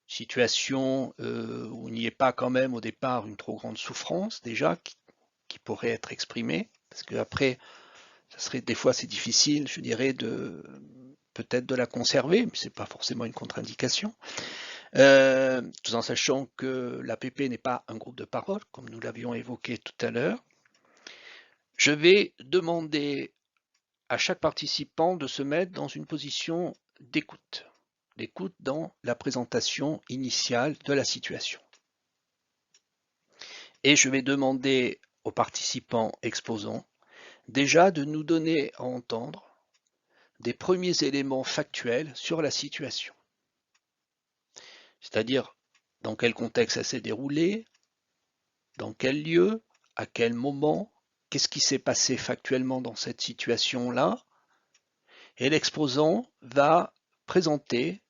situation où il n'y ait pas quand même au départ une trop grande souffrance déjà qui pourrait être exprimée, parce qu'après, ça serait des fois c'est difficile, je dirais, de peut-être de la conserver, mais c'est pas forcément une contre-indication. Tout en sachant que l'APP n'est pas un groupe de parole, comme nous l'avions évoqué tout à l'heure. Je vais demander à chaque participant de se mettre dans une position d'écoute, d'écoute dans la présentation initiale de la situation. Et je vais demander aux participants exposants déjà de nous donner à entendre des premiers éléments factuels sur la situation. C'est-à-dire dans quel contexte ça s'est déroulé, dans quel lieu, à quel moment, qu'est-ce qui s'est passé factuellement dans cette situation-là. Et l'exposant va présenter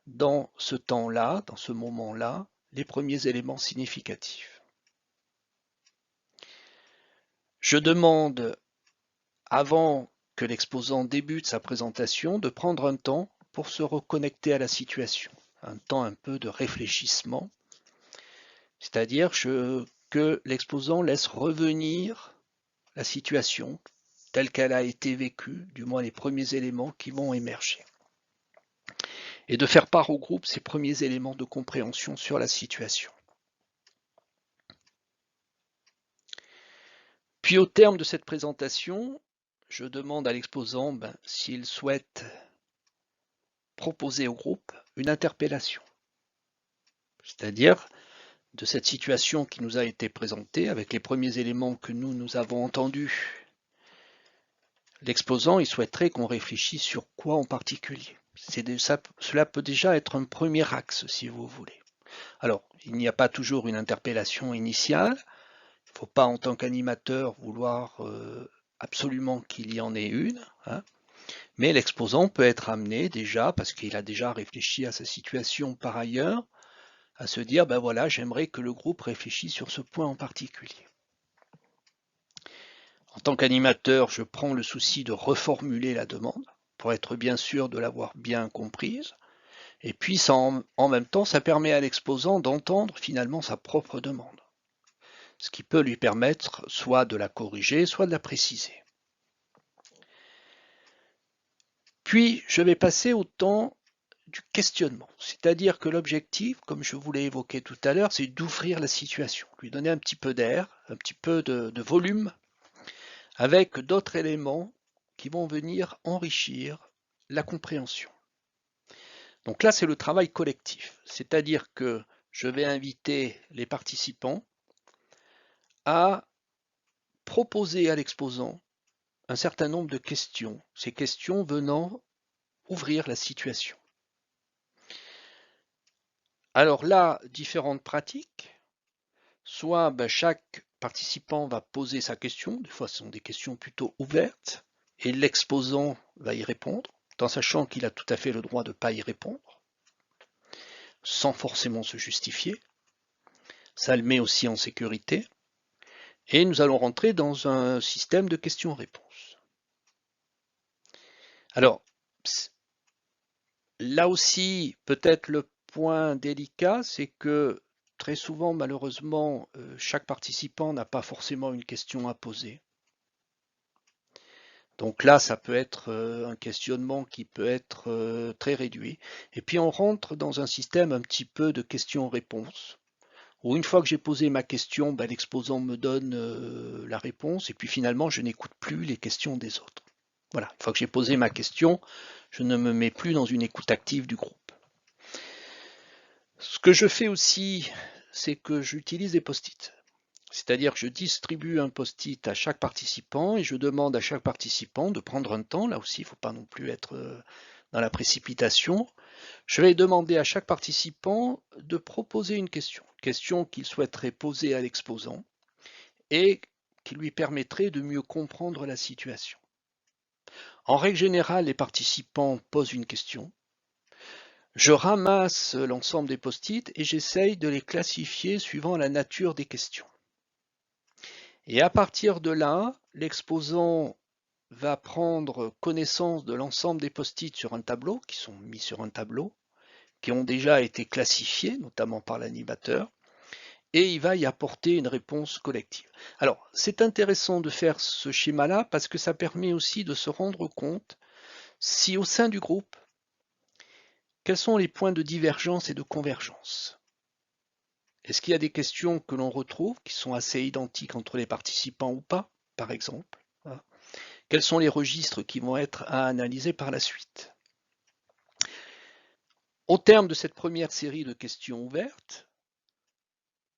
dans ce temps-là, dans ce moment-là, les premiers éléments significatifs. Je demande, avant que l'exposant débute sa présentation, de prendre un temps pour se reconnecter à la situation, un temps un peu de réfléchissement, c'est-à-dire que l'exposant laisse revenir la situation telle qu'elle a été vécue, du moins les premiers éléments qui vont émerger, et de faire part au groupe ces premiers éléments de compréhension sur la situation. Puis au terme de cette présentation, je demande à l'exposant s'il souhaite proposer au groupe une interpellation, c'est-à-dire de cette situation qui nous a été présentée avec les premiers éléments que nous avons entendus. L'exposant, il souhaiterait qu'on réfléchisse sur quoi en particulier. Cela peut déjà être un premier axe, si vous voulez. Alors, il n'y a pas toujours une interpellation initiale. Il ne faut pas, en tant qu'animateur, vouloir absolument qu'il y en ait une. Mais l'exposant peut être amené déjà, parce qu'il a déjà réfléchi à sa situation par ailleurs, à se dire, voilà, j'aimerais que le groupe réfléchisse sur ce point en particulier. En tant qu'animateur, je prends le souci de reformuler la demande pour être bien sûr de l'avoir bien comprise. Et puis, en même temps, ça permet à l'exposant d'entendre finalement sa propre demande, ce qui peut lui permettre soit de la corriger, soit de la préciser. Puis, je vais passer au temps du questionnement, c'est-à-dire que l'objectif, comme je vous l'ai évoqué tout à l'heure, c'est d'ouvrir la situation, lui donner un petit peu d'air, un petit peu de volume, avec d'autres éléments qui vont venir enrichir la compréhension. Donc là, c'est le travail collectif, c'est-à-dire que je vais inviter les participants à proposer à l'exposant un certain nombre de questions, ces questions venant ouvrir la situation. Alors là, différentes pratiques, soit chaque participant va poser sa question, des fois ce sont des questions plutôt ouvertes, et l'exposant va y répondre, en sachant qu'il a tout à fait le droit de ne pas y répondre, sans forcément se justifier. Ça le met aussi en sécurité. Et nous allons rentrer dans un système de questions-réponses. Alors, là aussi, peut-être le point délicat, c'est que très souvent, malheureusement, chaque participant n'a pas forcément une question à poser. Donc là, ça peut être un questionnement qui peut être très réduit. Et puis on rentre dans un système un petit peu de questions-réponses, où une fois que j'ai posé ma question, l'exposant me donne la réponse, et puis finalement, je n'écoute plus les questions des autres. Voilà, une fois que j'ai posé ma question, je ne me mets plus dans une écoute active du groupe. Ce que je fais aussi, c'est que j'utilise des post-it. C'est-à-dire que je distribue un post-it à chaque participant et je demande à chaque participant de prendre un temps. Là aussi, il ne faut pas non plus être dans la précipitation. Je vais demander à chaque participant de proposer une question questions qu'il souhaiterait poser à l'exposant et qui lui permettraient de mieux comprendre la situation. En règle générale, les participants posent une question. Je ramasse l'ensemble des post-it et j'essaye de les classifier suivant la nature des questions. Et à partir de là, l'exposant va prendre connaissance de l'ensemble des post-it sur un tableau, qui sont mis sur un tableau, qui ont déjà été classifiés, notamment par l'animateur, et il va y apporter une réponse collective. Alors, c'est intéressant de faire ce schéma-là parce que ça permet aussi de se rendre compte si au sein du groupe, quels sont les points de divergence et de convergence. Est-ce qu'il y a des questions que l'on retrouve qui sont assez identiques entre les participants ou pas, par exemple? Quels sont les registres qui vont être à analyser par la suite? Au terme de cette première série de questions ouvertes,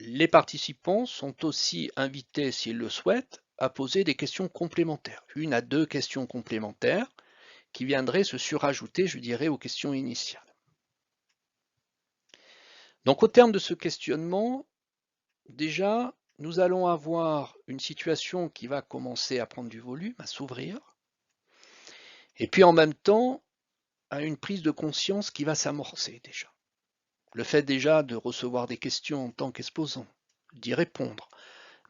les participants sont aussi invités, s'ils le souhaitent, à poser des questions complémentaires. 1 à 2 questions complémentaires qui viendraient se surajouter, je dirais, aux questions initiales. Donc au terme de ce questionnement, déjà, nous allons avoir une situation qui va commencer à prendre du volume, à s'ouvrir, et puis en même temps, à une prise de conscience qui va s'amorcer déjà. Le fait déjà de recevoir des questions en tant qu'exposant, d'y répondre,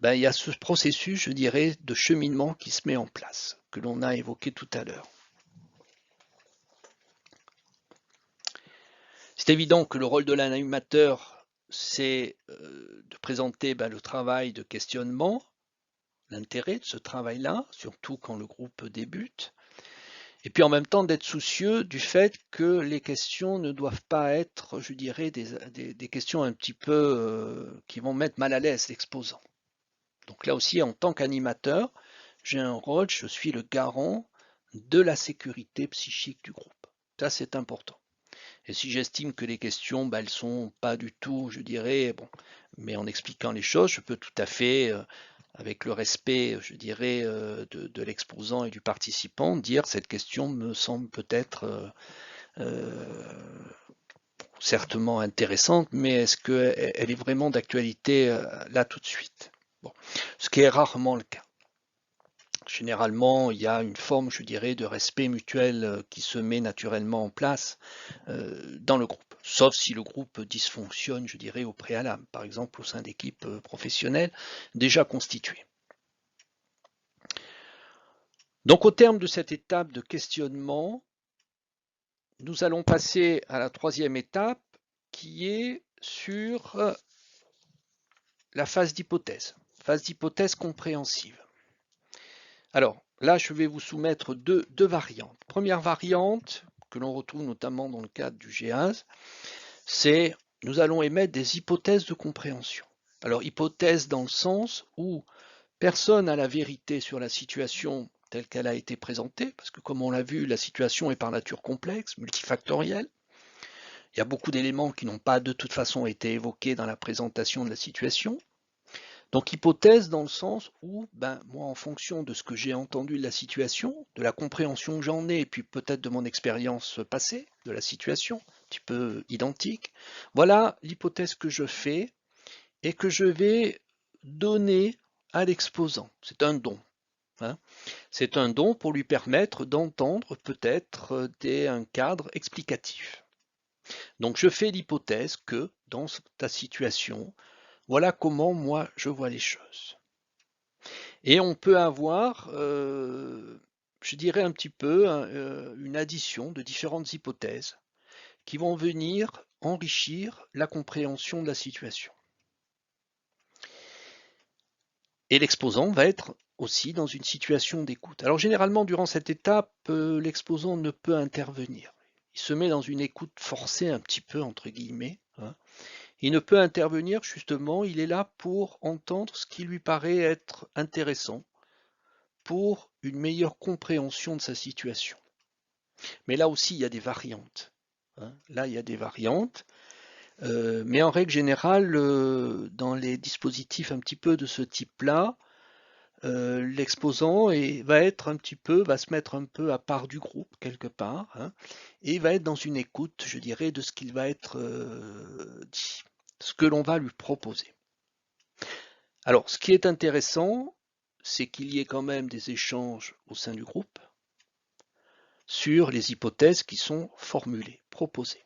il y a ce processus, je dirais, de cheminement qui se met en place, que l'on a évoqué tout à l'heure. C'est évident que le rôle de l'animateur, c'est de présenter le travail de questionnement, l'intérêt de ce travail-là, surtout quand le groupe débute, et puis en même temps d'être soucieux du fait que les questions ne doivent pas être, je dirais, des questions un petit peu qui vont mettre mal à l'aise l'exposant. Donc là aussi, en tant qu'animateur, j'ai un rôle, je suis le garant de la sécurité psychique du groupe. Ça, c'est important. Et si j'estime que les questions, elles sont pas du tout, je dirais, bon, mais en expliquant les choses, je peux tout à fait, avec le respect, je dirais, de l'exposant et du participant, dire cette question me semble peut-être certainement intéressante, mais est-ce qu'elle est vraiment d'actualité là tout de suite? Bon, ce qui est rarement le cas. Généralement, il y a une forme, je dirais, de respect mutuel qui se met naturellement en place dans le groupe, sauf si le groupe dysfonctionne, je dirais, au préalable, par exemple au sein d'équipes professionnelles déjà constituées. Donc au terme de cette étape de questionnement, nous allons passer à la troisième étape qui est sur la phase d'hypothèse compréhensive. Alors là, je vais vous soumettre deux variantes. Première variante, que l'on retrouve notamment dans le cadre du GEAS, c'est nous allons émettre des hypothèses de compréhension. Alors hypothèse dans le sens où personne n'a la vérité sur la situation telle qu'elle a été présentée, parce que comme on l'a vu, la situation est par nature complexe, multifactorielle. Il y a beaucoup d'éléments qui n'ont pas de toute façon été évoqués dans la présentation de la situation. Donc hypothèse dans le sens où, moi en fonction de ce que j'ai entendu de la situation, de la compréhension que j'en ai, et puis peut-être de mon expérience passée de la situation, un petit peu identique, voilà l'hypothèse que je fais et que je vais donner à l'exposant. C'est un don. C'est un don pour lui permettre d'entendre peut-être un cadre explicatif. Donc je fais l'hypothèse que dans ta situation, voilà comment moi je vois les choses. Et on peut avoir, je dirais un petit peu, une addition de différentes hypothèses qui vont venir enrichir la compréhension de la situation. Et l'exposant va être aussi dans une situation d'écoute. Alors généralement, durant cette étape, l'exposant ne peut intervenir. Il se met dans une écoute forcée un petit peu, entre guillemets. Il ne peut intervenir, justement, il est là pour entendre ce qui lui paraît être intéressant pour une meilleure compréhension de sa situation. Mais là aussi, il y a des variantes. Là, il y a des variantes. Mais en règle générale, dans les dispositifs un petit peu de ce type-là, l'exposant va se mettre un peu à part du groupe quelque part, et va être dans une écoute, je dirais, de ce qu'il va être dit. ce que l'on va lui proposer. Alors, ce qui est intéressant, c'est qu'il y ait quand même des échanges au sein du groupe sur les hypothèses qui sont formulées, proposées.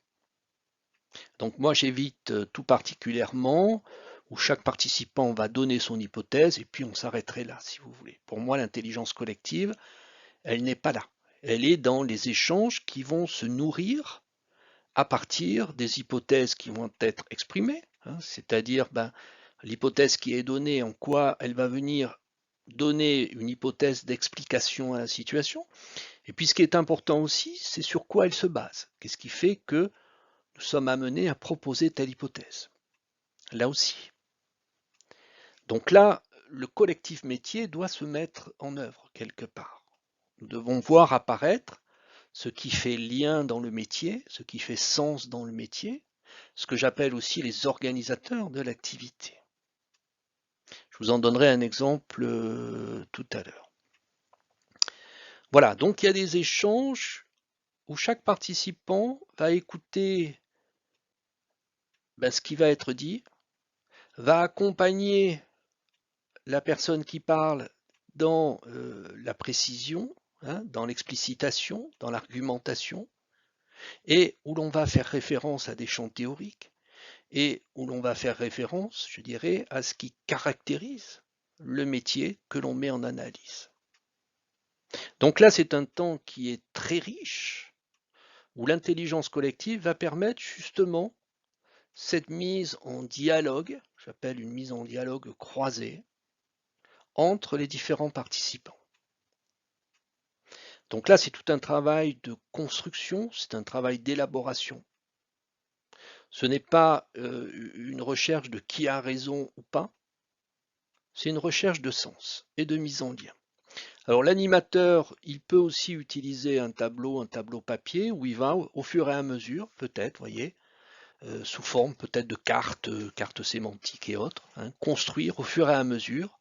Donc moi, j'évite tout particulièrement où chaque participant va donner son hypothèse et puis on s'arrêterait là, si vous voulez. Pour moi, l'intelligence collective, elle n'est pas là. Elle est dans les échanges qui vont se nourrir à partir des hypothèses qui vont être exprimées, hein, c'est-à-dire l'hypothèse qui est donnée, en quoi elle va venir donner une hypothèse d'explication à la situation. Et puis ce qui est important aussi, c'est sur quoi elle se base. Qu'est-ce qui fait que nous sommes amenés à proposer telle hypothèse? Là aussi. Donc là, le collectif métier doit se mettre en œuvre quelque part. Nous devons voir apparaître ce qui fait lien dans le métier, ce qui fait sens dans le métier, ce que j'appelle aussi les organisateurs de l'activité. Je vous en donnerai un exemple tout à l'heure. Voilà, donc il y a des échanges où chaque participant va écouter ce qui va être dit, va accompagner la personne qui parle dans la précision, hein, dans l'explicitation, dans l'argumentation, et où l'on va faire référence à des champs théoriques, et où l'on va faire référence, je dirais, à ce qui caractérise le métier que l'on met en analyse. Donc là, c'est un temps qui est très riche, où l'intelligence collective va permettre justement cette mise en dialogue, j'appelle une mise en dialogue croisée, entre les différents participants. Donc là, c'est tout un travail de construction, c'est un travail d'élaboration. Ce n'est pas une recherche de qui a raison ou pas, c'est une recherche de sens et de mise en lien. Alors l'animateur, il peut aussi utiliser un tableau papier, où il va, au fur et à mesure, peut-être, voyez, sous forme peut-être de cartes sémantiques et autres, hein, construire au fur et à mesure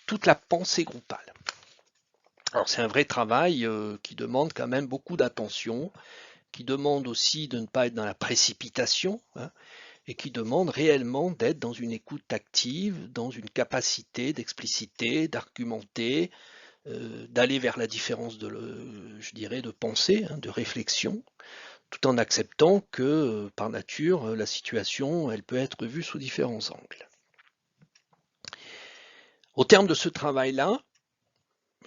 toute la pensée groupale. Alors c'est un vrai travail qui demande quand même beaucoup d'attention, qui demande aussi de ne pas être dans la précipitation, hein, et qui demande réellement d'être dans une écoute active, dans une capacité d'expliciter, d'argumenter, d'aller vers la différence de pensée, hein, de réflexion, tout en acceptant que par nature, la situation, elle peut être vue sous différents angles. Au terme de ce travail-là,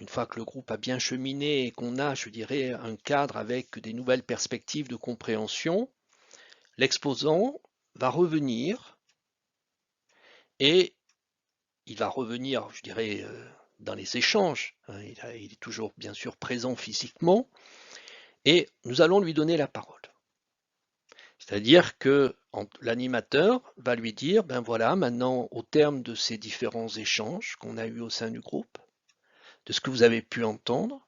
une fois que le groupe a bien cheminé et qu'on a, je dirais, un cadre avec des nouvelles perspectives de compréhension, l'exposant va revenir et il va revenir, je dirais, dans les échanges. Hein, il est toujours, bien sûr, présent physiquement et nous allons lui donner la parole. C'est-à-dire que l'animateur va lui dire, ben voilà, maintenant, au terme de ces différents échanges qu'on a eus au sein du groupe, de ce que vous avez pu entendre,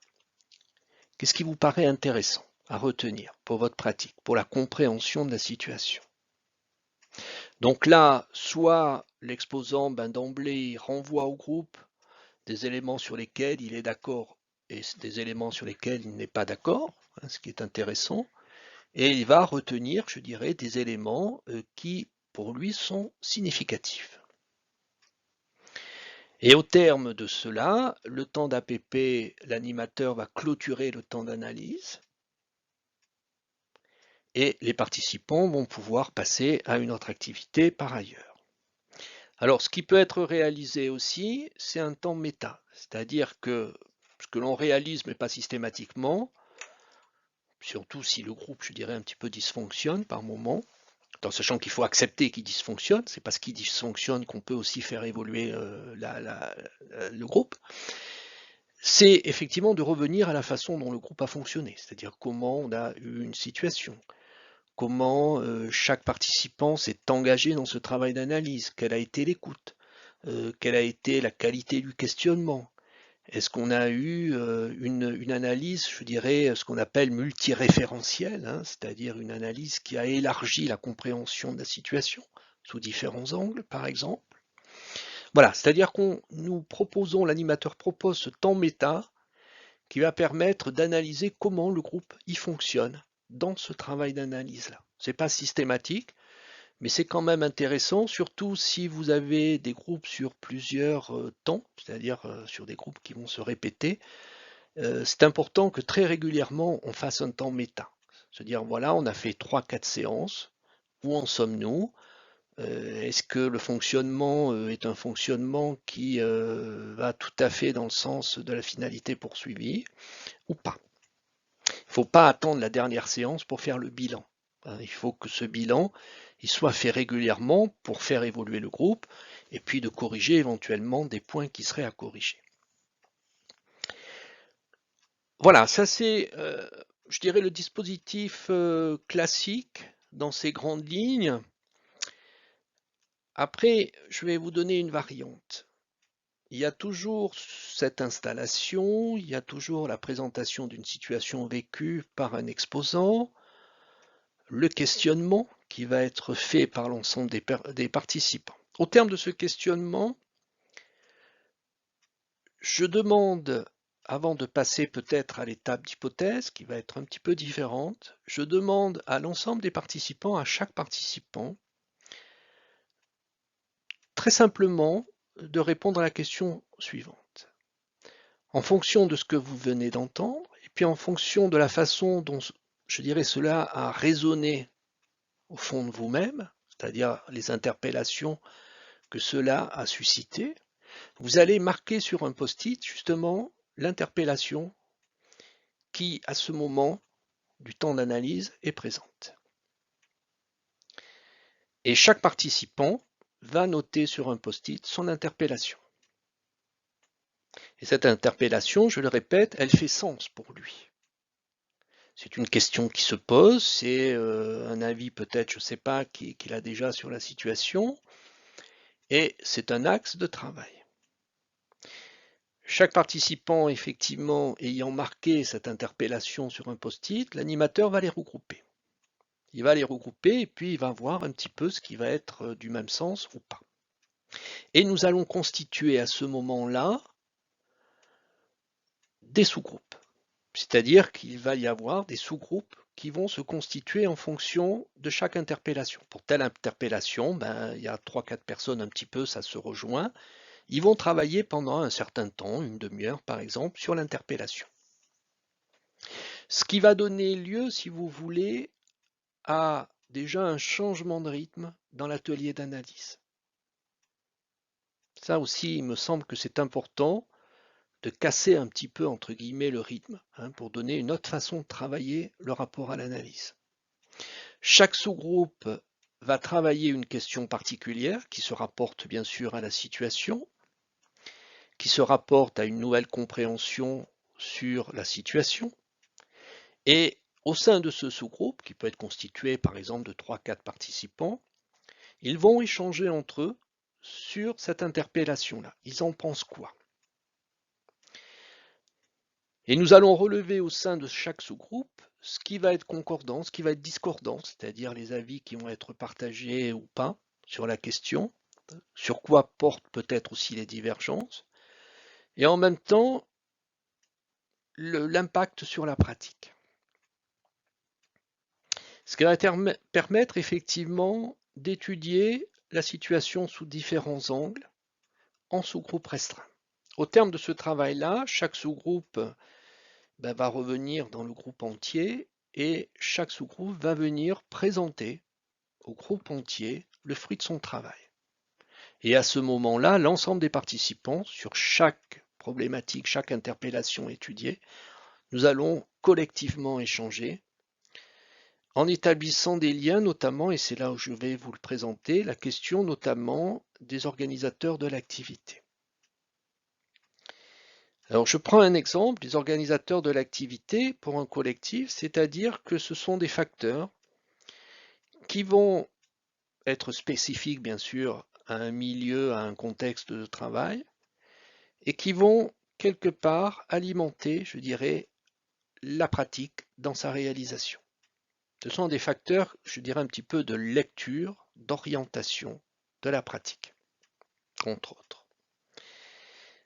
qu'est-ce qui vous paraît intéressant à retenir pour votre pratique, pour la compréhension de la situation? Donc là, soit l'exposant, d'emblée, renvoie au groupe des éléments sur lesquels il est d'accord et des éléments sur lesquels il n'est pas d'accord, hein, ce qui est intéressant, et il va retenir, je dirais, des éléments qui, pour lui, sont significatifs. Et au terme de cela, le temps d'APP, l'animateur va clôturer le temps d'analyse et les participants vont pouvoir passer à une autre activité par ailleurs. Alors, ce qui peut être réalisé aussi, c'est un temps méta, c'est-à-dire que ce que l'on réalise, mais pas systématiquement, surtout si le groupe, je dirais, un petit peu dysfonctionne par moment, en sachant qu'il faut accepter qu'il dysfonctionne, c'est parce qu'il dysfonctionne qu'on peut aussi faire évoluer le groupe, c'est effectivement de revenir à la façon dont le groupe a fonctionné, c'est-à-dire comment on a eu une situation, comment chaque participant s'est engagé dans ce travail d'analyse, quelle a été l'écoute, quelle a été la qualité du questionnement. Est-ce qu'on a eu une analyse, je dirais, ce qu'on appelle multiréférentielle, hein, c'est-à-dire une analyse qui a élargi la compréhension de la situation sous différents angles, par exemple. Voilà, c'est-à-dire qu'on nous proposons, l'animateur propose ce temps méta qui va permettre d'analyser comment le groupe y fonctionne dans ce travail d'analyse-là. Ce n'est pas systématique, mais c'est quand même intéressant, surtout si vous avez des groupes sur plusieurs temps, c'est-à-dire sur des groupes qui vont se répéter. C'est important que très régulièrement on fasse un temps méta. Se dire voilà, on a fait 3-4 séances, où en sommes-nous? Est-ce que le fonctionnement est un fonctionnement qui va tout à fait dans le sens de la finalité poursuivie ou pas? Il ne faut pas attendre la dernière séance pour faire le bilan. Il faut que ce bilan il soit fait régulièrement pour faire évoluer le groupe et puis de corriger éventuellement des points qui seraient à corriger. Voilà, ça c'est, je dirais, le dispositif classique dans ses grandes lignes. Après, je vais vous donner une variante. Il y a toujours cette installation, il y a toujours la présentation d'une situation vécue par un exposant, le questionnement qui va être fait par l'ensemble des participants. Au terme de ce questionnement, je demande, avant de passer peut-être à l'étape d'hypothèse, qui va être un petit peu différente, je demande à l'ensemble des participants, à chaque participant, très simplement, de répondre à la question suivante. En fonction de ce que vous venez d'entendre, et puis en fonction de la façon dont, je dirais, cela a résonné au fond de vous-même, c'est-à-dire les interpellations que cela a suscité, vous allez marquer sur un post-it justement l'interpellation qui, à ce moment du temps d'analyse, est présente. Et chaque participant va noter sur un post-it son interpellation. Et cette interpellation, je le répète, elle fait sens pour lui. C'est une question qui se pose, c'est un avis peut-être, je ne sais pas, qu'il a déjà sur la situation, et c'est un axe de travail. Chaque participant, effectivement, ayant marqué cette interpellation sur un post-it, l'animateur va les regrouper. Il va les regrouper et puis il va voir un petit peu ce qui va être du même sens ou pas. Et nous allons constituer à ce moment-là des sous-groupes. C'est-à-dire qu'il va y avoir des sous-groupes qui vont se constituer en fonction de chaque interpellation. Pour telle interpellation, il y a 3-4 personnes un petit peu, ça se rejoint. Ils vont travailler pendant un certain temps, une demi-heure par exemple, sur l'interpellation. Ce qui va donner lieu, si vous voulez, à déjà un changement de rythme dans l'atelier d'analyse. Ça aussi, il me semble que c'est important de casser un petit peu, entre guillemets, le rythme, pour donner une autre façon de travailler le rapport à l'analyse. Chaque sous-groupe va travailler une question particulière qui se rapporte bien sûr à la situation, qui se rapporte à une nouvelle compréhension sur la situation. Et au sein de ce sous-groupe, qui peut être constitué par exemple de 3-4 participants, ils vont échanger entre eux sur cette interpellation-là. Ils en pensent quoi? Et nous allons relever au sein de chaque sous-groupe ce qui va être concordant, ce qui va être discordant, c'est-à-dire les avis qui vont être partagés ou pas sur la question, sur quoi portent peut-être aussi les divergences, et en même temps l'impact sur la pratique. Ce qui va permettre effectivement d'étudier la situation sous différents angles en sous-groupes restreints. Au terme de ce travail-là, chaque sous-groupe va revenir dans le groupe entier et chaque sous-groupe va venir présenter au groupe entier le fruit de son travail. Et à ce moment-là, l'ensemble des participants, sur chaque problématique, chaque interpellation étudiée, nous allons collectivement échanger en établissant des liens notamment, et c'est là où je vais vous le présenter, la question notamment des organisateurs de l'activité. Alors je prends un exemple, les organisateurs de l'activité pour un collectif, c'est-à-dire que ce sont des facteurs qui vont être spécifiques bien sûr à un milieu, à un contexte de travail, et qui vont quelque part alimenter, je dirais, la pratique dans sa réalisation. Ce sont des facteurs, je dirais, un petit peu de lecture, d'orientation de la pratique, entre autres.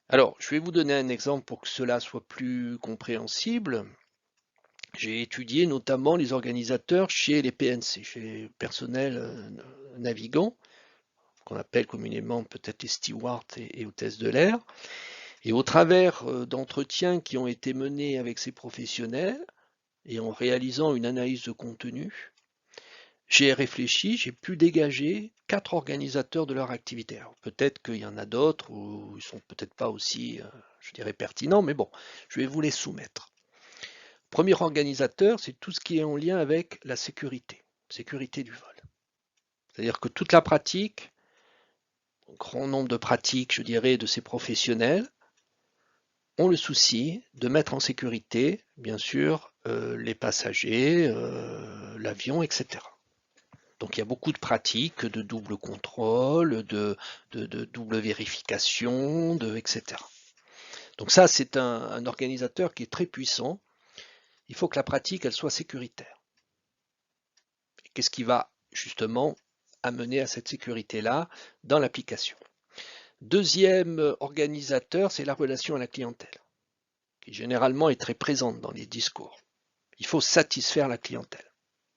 Alors, je vais vous donner un exemple pour que cela soit plus compréhensible. J'ai étudié notamment les organisateurs chez les PNC, chez les personnels navigants, qu'on appelle communément peut-être les stewards et hôtesses de l'air. Et au travers d'entretiens qui ont été menés avec ces professionnels, et en réalisant une analyse de contenu, j'ai réfléchi, j'ai pu dégager 4 organisateurs de leur activité. Peut-être qu'il y en a d'autres, ou ils ne sont peut-être pas aussi, je dirais, pertinents, mais bon, je vais vous les soumettre. Premier organisateur, c'est tout ce qui est en lien avec la sécurité du vol. C'est-à-dire que toute la pratique, un grand nombre de pratiques, je dirais, de ces professionnels, ont le souci de mettre en sécurité, bien sûr, les passagers, l'avion, etc. Donc il y a beaucoup de pratiques de double contrôle, de double vérification, etc. Donc ça, c'est un organisateur qui est très puissant. Il faut que la pratique, elle soit sécuritaire. Qu'est-ce qui va justement amener à cette sécurité-là dans l'application? Deuxième organisateur, c'est la relation à la clientèle, qui généralement est très présente dans les discours. Il faut satisfaire la clientèle,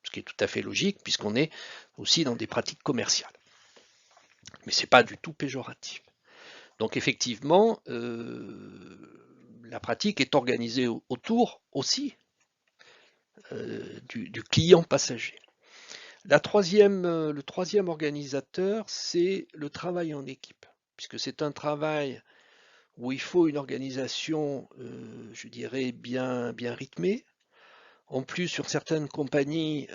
ce qui est tout à fait logique puisqu'on est aussi dans des pratiques commerciales. Mais ce n'est pas du tout péjoratif. Donc effectivement, la pratique est organisée autour aussi du client passager. Le troisième organisateur, c'est le travail en équipe, puisque c'est un travail où il faut une organisation, je dirais, bien rythmée. En plus, sur certaines compagnies,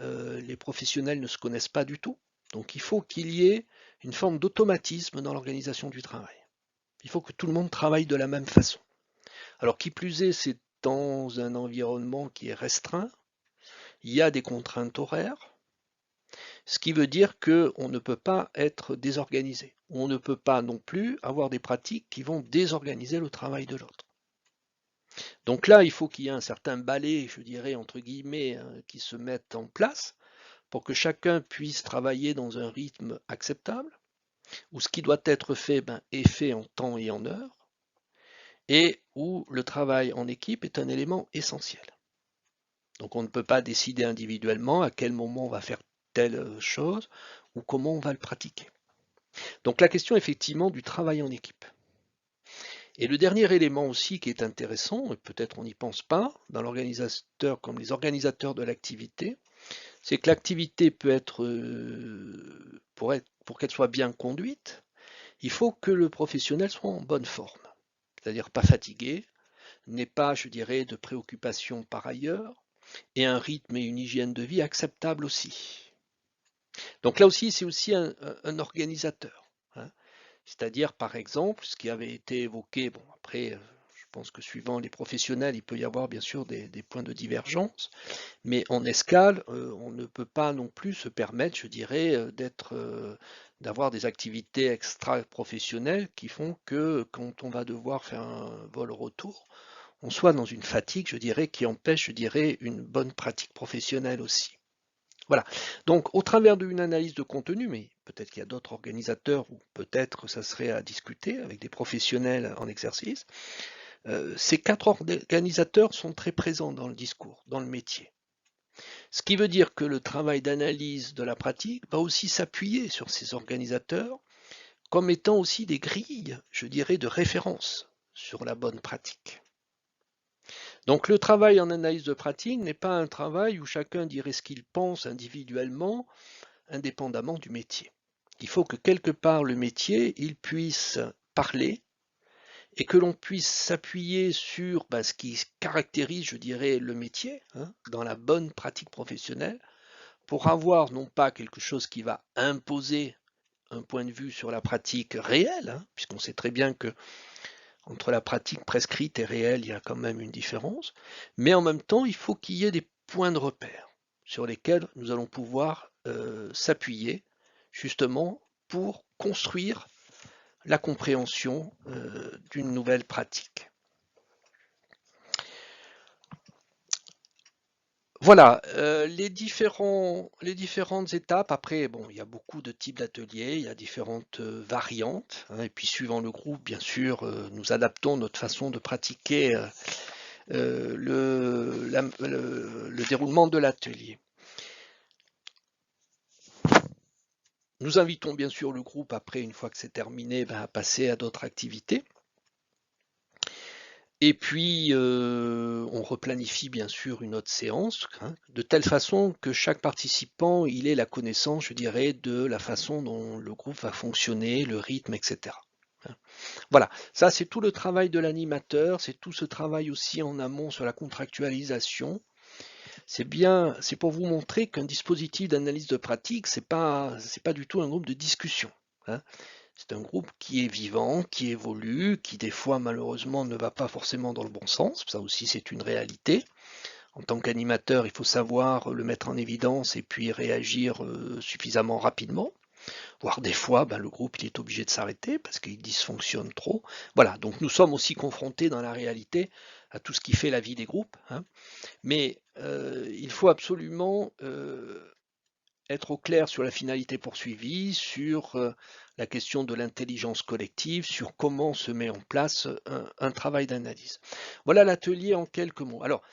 les professionnels ne se connaissent pas du tout. Donc il faut qu'il y ait une forme d'automatisme dans l'organisation du travail. Il faut que tout le monde travaille de la même façon. Alors qui plus est, c'est dans un environnement qui est restreint. Il y a des contraintes horaires. Ce qui veut dire qu'on ne peut pas être désorganisé. On ne peut pas non plus avoir des pratiques qui vont désorganiser le travail de l'autre. Donc là, il faut qu'il y ait un certain balai, je dirais, entre guillemets, qui se mette en place pour que chacun puisse travailler dans un rythme acceptable, où ce qui doit être fait est fait en temps et en heure, et où le travail en équipe est un élément essentiel. Donc on ne peut pas décider individuellement à quel moment on va faire telle chose ou comment on va le pratiquer. Donc la question effectivement du travail en équipe. Et le dernier élément aussi qui est intéressant, et peut-être on n'y pense pas, dans l'organisateur comme les organisateurs de l'activité, c'est que l'activité peut être, pour qu'elle soit bien conduite, il faut que le professionnel soit en bonne forme, c'est-à-dire pas fatigué, n'ait pas, je dirais, de préoccupations par ailleurs, et un rythme et une hygiène de vie acceptables aussi. Donc là aussi, c'est aussi un organisateur. Hein. C'est-à-dire, par exemple, ce qui avait été évoqué, bon après, je pense que suivant les professionnels, il peut y avoir bien sûr des points de divergence, mais en escale, on ne peut pas non plus se permettre, je dirais, d'avoir des activités extra-professionnelles qui font que quand on va devoir faire un vol retour, on soit dans une fatigue, je dirais, qui empêche, je dirais, une bonne pratique professionnelle aussi. Voilà. Donc, au travers d'une analyse de contenu, mais peut-être qu'il y a d'autres organisateurs ou peut-être ça serait à discuter avec des professionnels en exercice, ces 4 organisateurs sont très présents dans le discours, dans le métier. Ce qui veut dire que le travail d'analyse de la pratique va aussi s'appuyer sur ces organisateurs comme étant aussi des grilles, je dirais, de référence sur la bonne pratique. Donc le travail en analyse de pratique n'est pas un travail où chacun dirait ce qu'il pense individuellement, indépendamment du métier. Il faut que quelque part le métier, il puisse parler et que l'on puisse s'appuyer sur ce qui caractérise, je dirais, le métier, dans la bonne pratique professionnelle, pour avoir non pas quelque chose qui va imposer un point de vue sur la pratique réelle, puisqu'on sait très bien que entre la pratique prescrite et réelle, il y a quand même une différence, mais en même temps, il faut qu'il y ait des points de repère sur lesquels nous allons pouvoir s'appuyer justement pour construire la compréhension d'une nouvelle pratique. Voilà, les différentes étapes. Après, bon, il y a beaucoup de types d'ateliers, il y a différentes variantes, et puis suivant le groupe, bien sûr, nous adaptons notre façon de pratiquer le déroulement de l'atelier. Nous invitons bien sûr le groupe, après, une fois que c'est terminé, à passer à d'autres activités. Et puis, on replanifie bien sûr une autre séance, hein, de telle façon que chaque participant il ait la connaissance, je dirais, de la façon dont le groupe va fonctionner, le rythme, etc. Voilà, ça c'est tout le travail de l'animateur, c'est tout ce travail aussi en amont sur la contractualisation. C'est pour vous montrer qu'un dispositif d'analyse de pratique, c'est pas du tout un groupe de discussion, hein. C'est un groupe qui est vivant, qui évolue, qui des fois malheureusement ne va pas forcément dans le bon sens, ça aussi c'est une réalité. En tant qu'animateur, il faut savoir le mettre en évidence et puis réagir suffisamment rapidement. Voire des fois, le groupe il est obligé de s'arrêter parce qu'il dysfonctionne trop. Voilà, donc nous sommes aussi confrontés dans la réalité à tout ce qui fait la vie des groupes, hein. Mais il faut absolument être au clair sur la finalité poursuivie, sur la question de l'intelligence collective, sur comment se met en place un travail d'analyse. Voilà l'atelier en quelques mots. Alors,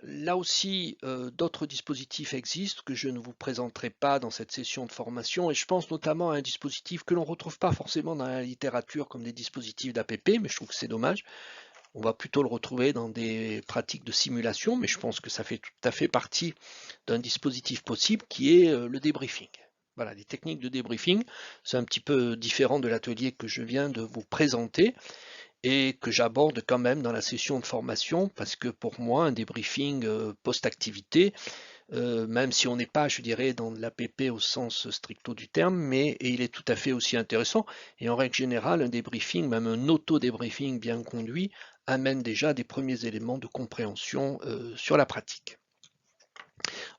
là aussi, d'autres dispositifs existent que je ne vous présenterai pas dans cette session de formation, et je pense notamment à un dispositif que l'on ne retrouve pas forcément dans la littérature comme des dispositifs d'APP, mais je trouve que c'est dommage. On va plutôt le retrouver dans des pratiques de simulation, mais je pense que ça fait tout à fait partie d'un dispositif possible qui est le débriefing. Voilà, les techniques de débriefing, c'est un petit peu différent de l'atelier que je viens de vous présenter et que j'aborde quand même dans la session de formation parce que pour moi, un débriefing post-activité, même si on n'est pas, je dirais, dans l'APP au sens stricto du terme, mais il est tout à fait aussi intéressant. Et en règle générale, un débriefing, même un auto-débriefing bien conduit, amène déjà des premiers éléments de compréhension sur la pratique.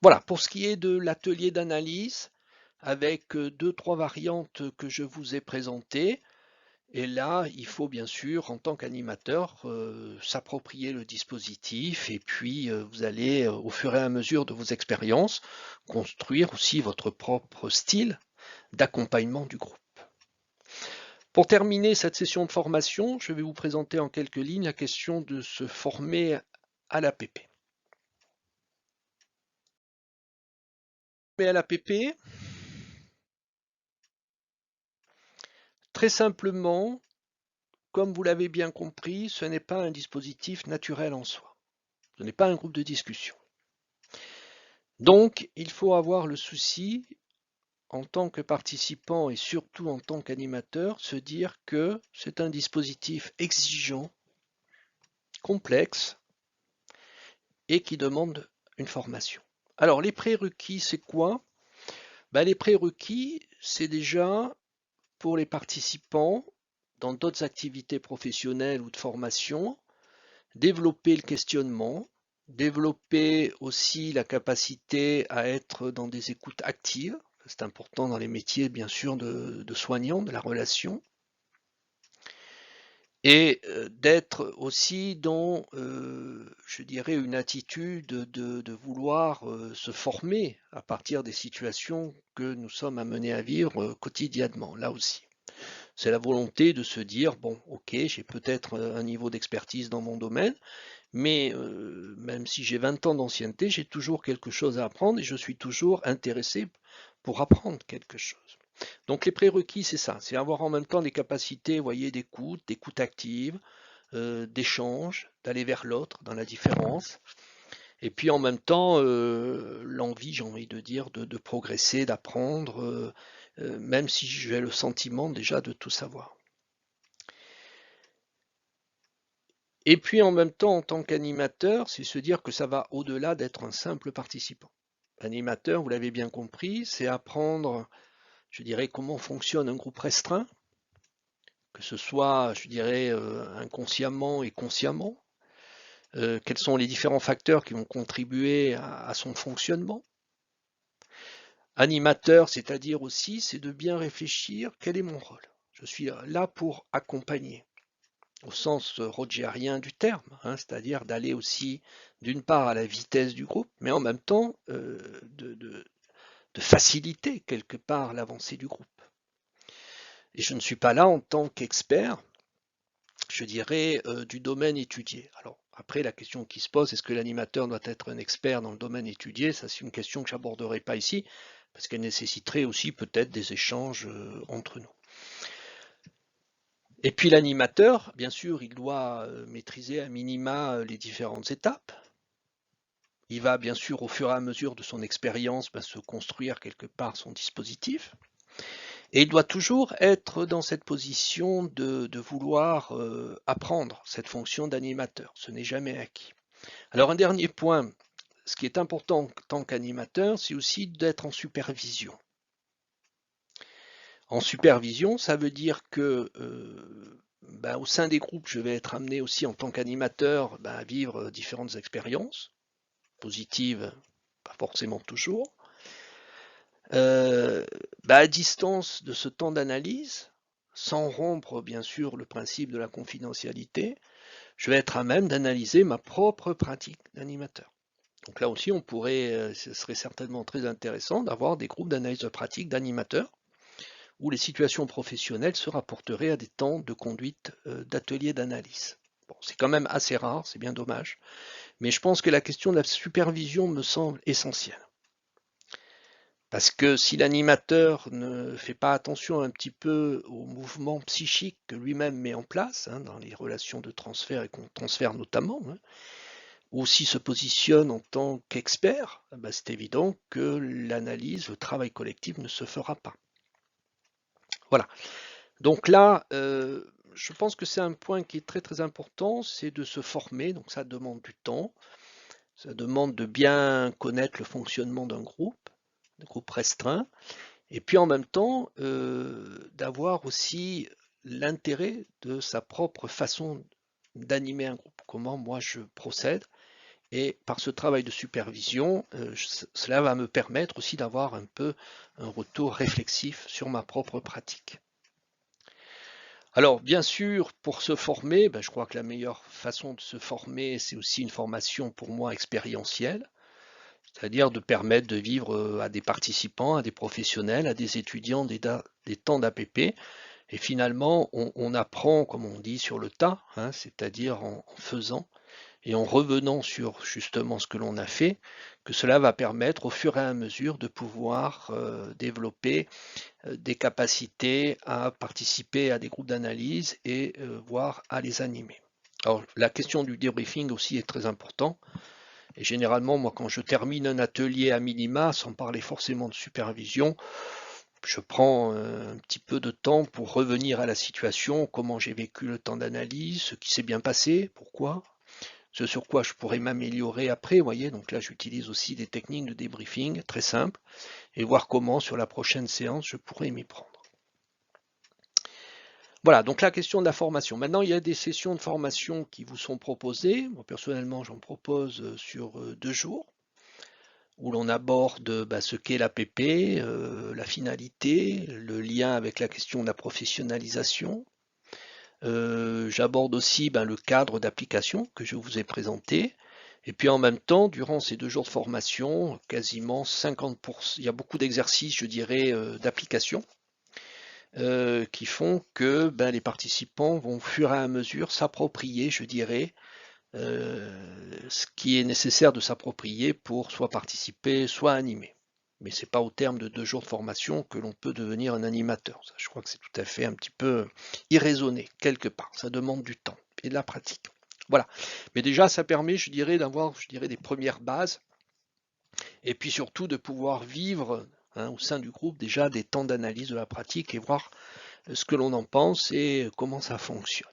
Voilà, pour ce qui est de l'atelier d'analyse, avec 2-3 variantes que je vous ai présentées. Et là, il faut bien sûr, en tant qu'animateur, s'approprier le dispositif et puis vous allez, au fur et à mesure de vos expériences, construire aussi votre propre style d'accompagnement du groupe. Pour terminer cette session de formation, je vais vous présenter en quelques lignes la question de se former à l'APP. Mais à l'APP, très simplement, comme vous l'avez bien compris, ce n'est pas un dispositif naturel en soi. Ce n'est pas un groupe de discussion. Donc, il faut avoir le souci, en tant que participant et surtout en tant qu'animateur, se dire que c'est un dispositif exigeant, complexe et qui demande une formation. Alors, les prérequis, c'est quoi? Les prérequis, c'est déjà pour les participants dans d'autres activités professionnelles ou de formation, développer le questionnement, développer aussi la capacité à être dans des écoutes actives. C'est important dans les métiers, bien sûr, de soignants, de la relation. Et d'être aussi dans, je dirais, une attitude de vouloir se former à partir des situations que nous sommes amenés à vivre quotidiennement, là aussi. C'est la volonté de se dire, bon, ok, j'ai peut-être un niveau d'expertise dans mon domaine, mais même si j'ai 20 ans d'ancienneté, j'ai toujours quelque chose à apprendre et je suis toujours intéressé pour apprendre quelque chose. Donc les prérequis, c'est ça, c'est avoir en même temps des capacités, vous voyez, d'écoute active, d'échange, d'aller vers l'autre dans la différence, et puis en même temps l'envie, j'ai envie de dire, de progresser, d'apprendre, même si j'ai le sentiment déjà de tout savoir. Et puis en même temps, en tant qu'animateur, c'est se dire que ça va au-delà d'être un simple participant. Animateur, vous l'avez bien compris, c'est apprendre, je dirais, comment fonctionne un groupe restreint, que ce soit, je dirais, inconsciemment et consciemment, quels sont les différents facteurs qui vont contribuer à son fonctionnement. Animateur, c'est-à-dire aussi, c'est de bien réfléchir, quel est mon rôle? Je suis là pour accompagner, au sens rogérien du terme, hein, c'est-à-dire d'aller aussi d'une part à la vitesse du groupe, mais en même temps de faciliter quelque part l'avancée du groupe. Et je ne suis pas là en tant qu'expert, je dirais, du domaine étudié. Alors après, la question qui se pose, est-ce que l'animateur doit être un expert dans le domaine étudié? Ça, c'est une question que j'aborderai pas ici, parce qu'elle nécessiterait aussi peut-être des échanges entre nous. Et puis l'animateur, bien sûr, il doit maîtriser à minima les différentes étapes. Il va bien sûr au fur et à mesure de son expérience se construire quelque part son dispositif. Et il doit toujours être dans cette position de vouloir apprendre cette fonction d'animateur. Ce n'est jamais acquis. Alors un dernier point, ce qui est important en tant qu'animateur, c'est aussi d'être en supervision. En supervision, ça veut dire que au sein des groupes, je vais être amené aussi en tant qu'animateur à vivre différentes expériences, positives, pas forcément toujours. À distance de ce temps d'analyse, sans rompre bien sûr le principe de la confidentialité, je vais être à même d'analyser ma propre pratique d'animateur. Donc là aussi, ce serait certainement très intéressant d'avoir des groupes d'analyse de pratique d'animateurs où les situations professionnelles se rapporteraient à des temps de conduite d'ateliers d'analyse. Bon, c'est quand même assez rare, c'est bien dommage, mais je pense que la question de la supervision me semble essentielle. Parce que si l'animateur ne fait pas attention un petit peu au mouvement psychique que lui-même met en place, dans les relations de transfert et transfert notamment, ou s'il se positionne en tant qu'expert, c'est évident que l'analyse, le travail collectif ne se fera pas. Voilà. Donc là, je pense que c'est un point qui est très très important, c'est de se former, donc ça demande du temps, ça demande de bien connaître le fonctionnement d'un groupe restreint, et puis en même temps d'avoir aussi l'intérêt de sa propre façon d'animer un groupe, comment moi je procède, et par ce travail de supervision, cela va me permettre aussi d'avoir un peu un retour réflexif sur ma propre pratique. Alors, bien sûr, pour se former, je crois que la meilleure façon de se former, c'est aussi une formation pour moi expérientielle, c'est-à-dire de permettre de vivre à des participants, à des professionnels, à des étudiants des temps d'APP. Et finalement, on apprend, comme on dit, sur le tas, c'est-à-dire en faisant et en revenant sur justement ce que l'on a fait, que cela va permettre au fur et à mesure de pouvoir développer des capacités à participer à des groupes d'analyse et voire à les animer. Alors la question du debriefing aussi est très importante. Et généralement, moi, quand je termine un atelier à minima, sans parler forcément de supervision, je prends un petit peu de temps pour revenir à la situation, comment j'ai vécu le temps d'analyse, ce qui s'est bien passé, pourquoi, ce sur quoi je pourrais m'améliorer après, vous voyez, donc là j'utilise aussi des techniques de débriefing très simples, et voir comment sur la prochaine séance je pourrais m'y prendre. Voilà, donc la question de la formation. Maintenant, il y a des sessions de formation qui vous sont proposées. Moi, personnellement, j'en propose sur 2 jours, où l'on aborde ce qu'est l'APP, la finalité, le lien avec la question de la professionnalisation. J'aborde aussi le cadre d'application que je vous ai présenté. Et puis en même temps, durant ces 2 jours de formation, quasiment 50%, il y a beaucoup d'exercices, je dirais, d'application. Qui font que les participants vont au fur et à mesure s'approprier, je dirais, ce qui est nécessaire de s'approprier pour soit participer, soit animer. Mais ce n'est pas au terme de 2 jours de formation que l'on peut devenir un animateur. Ça, je crois que c'est tout à fait un petit peu irraisonné, quelque part. Ça demande du temps et de la pratique. Voilà. Mais déjà, ça permet, je dirais, d'avoir, des premières bases et puis surtout de pouvoir vivre au sein du groupe déjà des temps d'analyse de la pratique et voir ce que l'on en pense et comment ça fonctionne.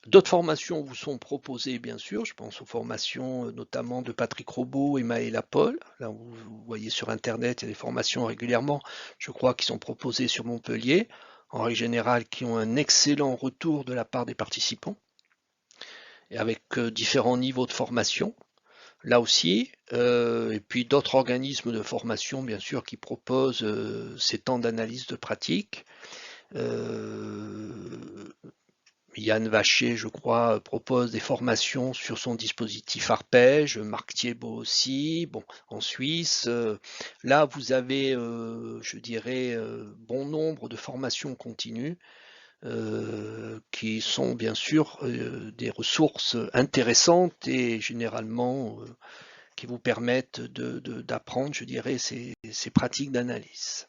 D'autres formations vous sont proposées, bien sûr. Je pense aux formations notamment de Patrick Robot et Maëla Paul. Là, vous voyez sur Internet, il y a des formations régulièrement, je crois, qui sont proposées sur Montpellier, en règle générale, qui ont un excellent retour de la part des participants, et avec différents niveaux de formation. Là aussi, et puis d'autres organismes de formation, bien sûr, qui proposent ces temps d'analyse de pratique. Yann Vacher, je crois, propose des formations sur son dispositif arpège, Marc Thiebaud aussi, bon, en Suisse. Là, vous avez, je dirais, bon nombre de formations continues qui sont bien sûr des ressources intéressantes et généralement qui vous permettent d'apprendre, je dirais, ces pratiques d'analyse.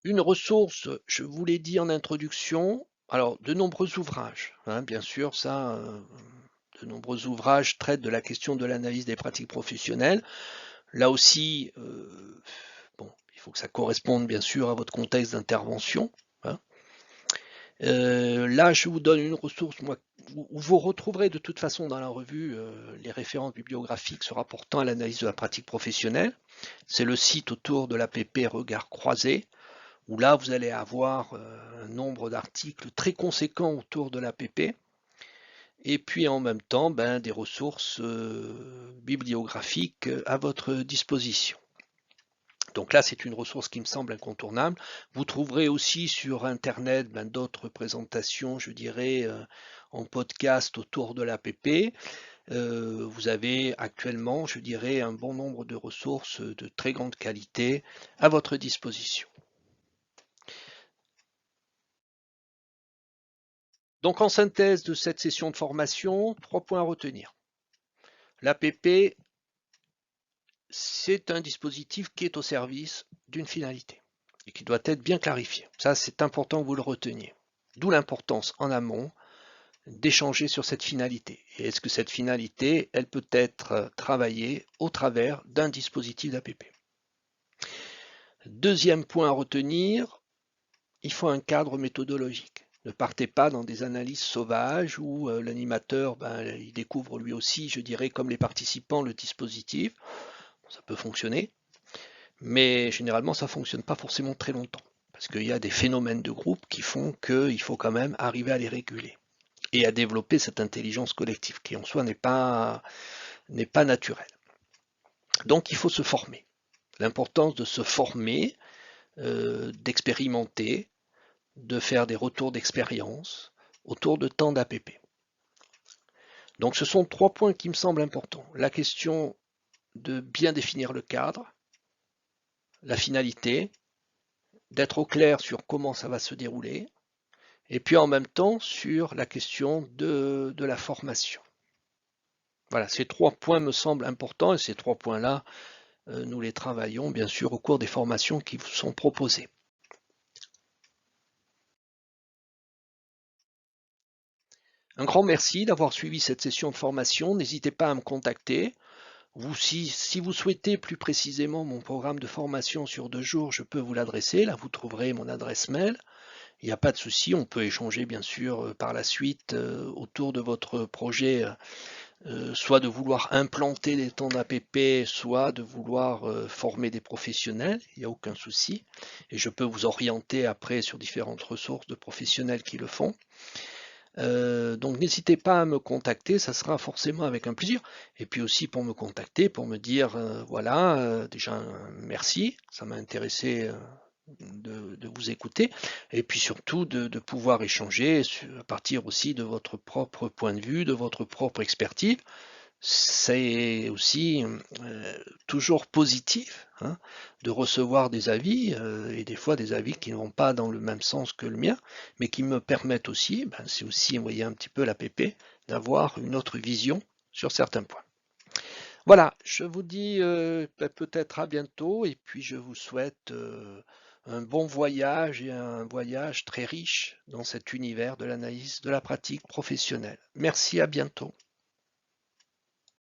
Une ressource, je vous l'ai dit en introduction, alors de nombreux ouvrages, hein, bien sûr, ça, de nombreux ouvrages traitent de la question de l'analyse des pratiques professionnelles. Là aussi, bon, il faut que ça corresponde bien sûr à votre contexte d'intervention. Hein. Là, je vous donne une ressource moi, où vous retrouverez de toute façon dans la revue les références bibliographiques se rapportant à l'analyse de la pratique professionnelle. C'est le site autour de l'APP Regard Croisé, où là, vous allez avoir un nombre d'articles très conséquent autour de l'APP. Et puis en même temps, des ressources bibliographiques à votre disposition. Donc là, c'est une ressource qui me semble incontournable. Vous trouverez aussi sur Internet d'autres présentations, je dirais, en podcast autour de l'APP. Vous avez actuellement, je dirais, un bon nombre de ressources de très grande qualité à votre disposition. Donc en synthèse de cette session de formation, 3 points à retenir. L'APP, c'est un dispositif qui est au service d'une finalité et qui doit être bien clarifié. Ça, c'est important que vous le reteniez. D'où l'importance en amont d'échanger sur cette finalité. Et est-ce que cette finalité, elle peut être travaillée au travers d'un dispositif d'APP? Deuxième point à retenir, il faut un cadre méthodologique. Ne partez pas dans des analyses sauvages où l'animateur, il découvre lui aussi, je dirais, comme les participants, le dispositif. Ça peut fonctionner, mais généralement, ça ne fonctionne pas forcément très longtemps, parce qu'il y a des phénomènes de groupe qui font qu'il faut quand même arriver à les réguler et à développer cette intelligence collective qui en soi n'est pas naturelle. Donc il faut se former. L'importance de se former, d'expérimenter, de faire des retours d'expérience autour de temps d'APP. Donc ce sont 3 points qui me semblent importants. La question de bien définir le cadre, la finalité, d'être au clair sur comment ça va se dérouler, et puis en même temps sur la question de la formation. Voilà, ces 3 points me semblent importants, et ces 3 points-là, nous les travaillons bien sûr au cours des formations qui vous sont proposées. Un grand merci d'avoir suivi cette session de formation. N'hésitez pas à me contacter. Si vous souhaitez plus précisément mon programme de formation sur 2 jours, je peux vous l'adresser. Là, vous trouverez mon adresse mail. Il n'y a pas de souci, on peut échanger bien sûr par la suite autour de votre projet, soit de vouloir implanter des temps d'APP, soit de vouloir former des professionnels, il n'y a aucun souci. Et je peux vous orienter après sur différentes ressources de professionnels qui le font. Donc n'hésitez pas à me contacter, ça sera forcément avec un plaisir. Et puis aussi pour me contacter, pour me dire, voilà, déjà merci, ça m'a intéressé de vous écouter, et puis surtout de pouvoir échanger à partir aussi de votre propre point de vue, de votre propre expertise. C'est aussi toujours positif de recevoir des avis, et des fois des avis qui ne vont pas dans le même sens que le mien, mais qui me permettent aussi, c'est aussi, vous voyez un petit peu l'APP, d'avoir une autre vision sur certains points. Voilà, je vous dis peut-être à bientôt, et puis je vous souhaite un bon voyage et un voyage très riche dans cet univers de l'analyse de la pratique professionnelle. Merci, à bientôt.